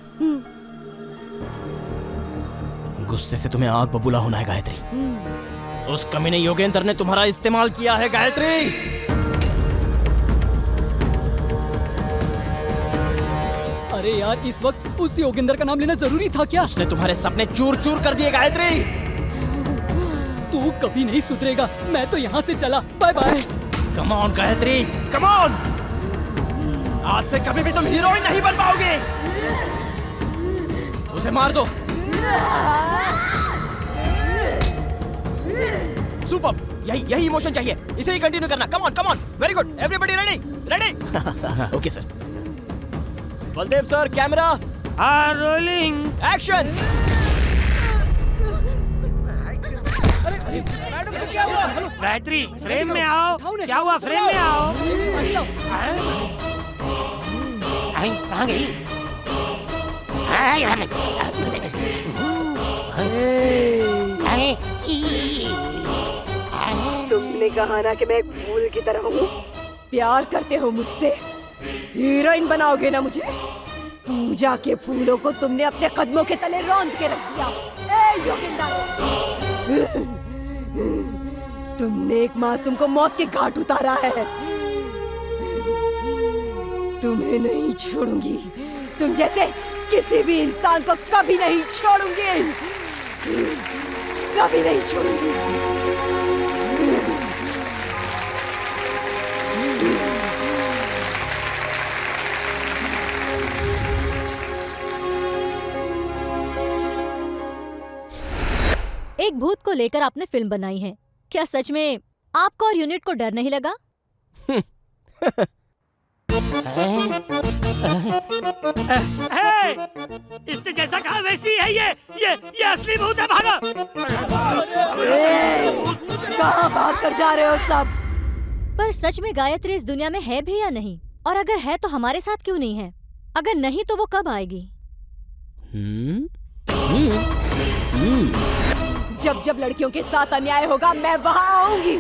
गुस्से से तुम्हें आग बबूला होना है गायत्री। उस कमीने योगेंद्र ने तुम्हारा इस्तेमाल किया है गायत्री। अरे यार, इस वक्त उस योगेंद्र का नाम लेना जरूरी था क्या? उसने तुम्हारे सपने चूर चूर कर दिए गायत्री। तू कभी नहीं सुधरेगा। मैं तो यहाँ से चला, bye bye. Come on Gayatri, come on. आज से कभी भी तुम हीरोइन नहीं बन पाओगे। उसे मार दो। सुपर, यही इमोशन चाहिए, इसे ही कंटिन्यू करना। Come on, very good, everybody ready. Okay sir. Baldev sir, camera rolling, action. क्या हुआ? गायत्री फ्रेम में आओ। क्या हुआ? फ्रेम में आओ। कहाँ गई? तुमने कहा ना कि मैं एक फूल की तरह हूँ। प्यार करते हो मुझसे, हीरोइन बनाओगे ना मुझे? पूजा के फूलों को तुमने अपने कदमों के तले रौंद के रख दिया। ए योगेंद्र, तुमने एक मासूम को मौत के घाट उतारा है। तुम्हें नहीं छोड़ूंगी। तुम जैसे किसी भी इंसान को कभी नहीं छोड़ूंगी, कभी नहीं छोड़ूंगी। एक भूत को लेकर आपने फिल्म बनाई है। क्या सच में आपको और यूनिट को डर नहीं लगा? इसने जैसा कहा वैसी है ये असली भूत है। भागो। कहाँ भाग कर जा रहे हो सब? पर सच में गायत्री इस दुनिया में है भी या नहीं? और अगर है तो हमारे साथ क्यों नहीं है? अगर नहीं तो वो कब आएगी? जब जब लड़कियों के साथ अन्याय होगा मैं वहाँ आऊंगी।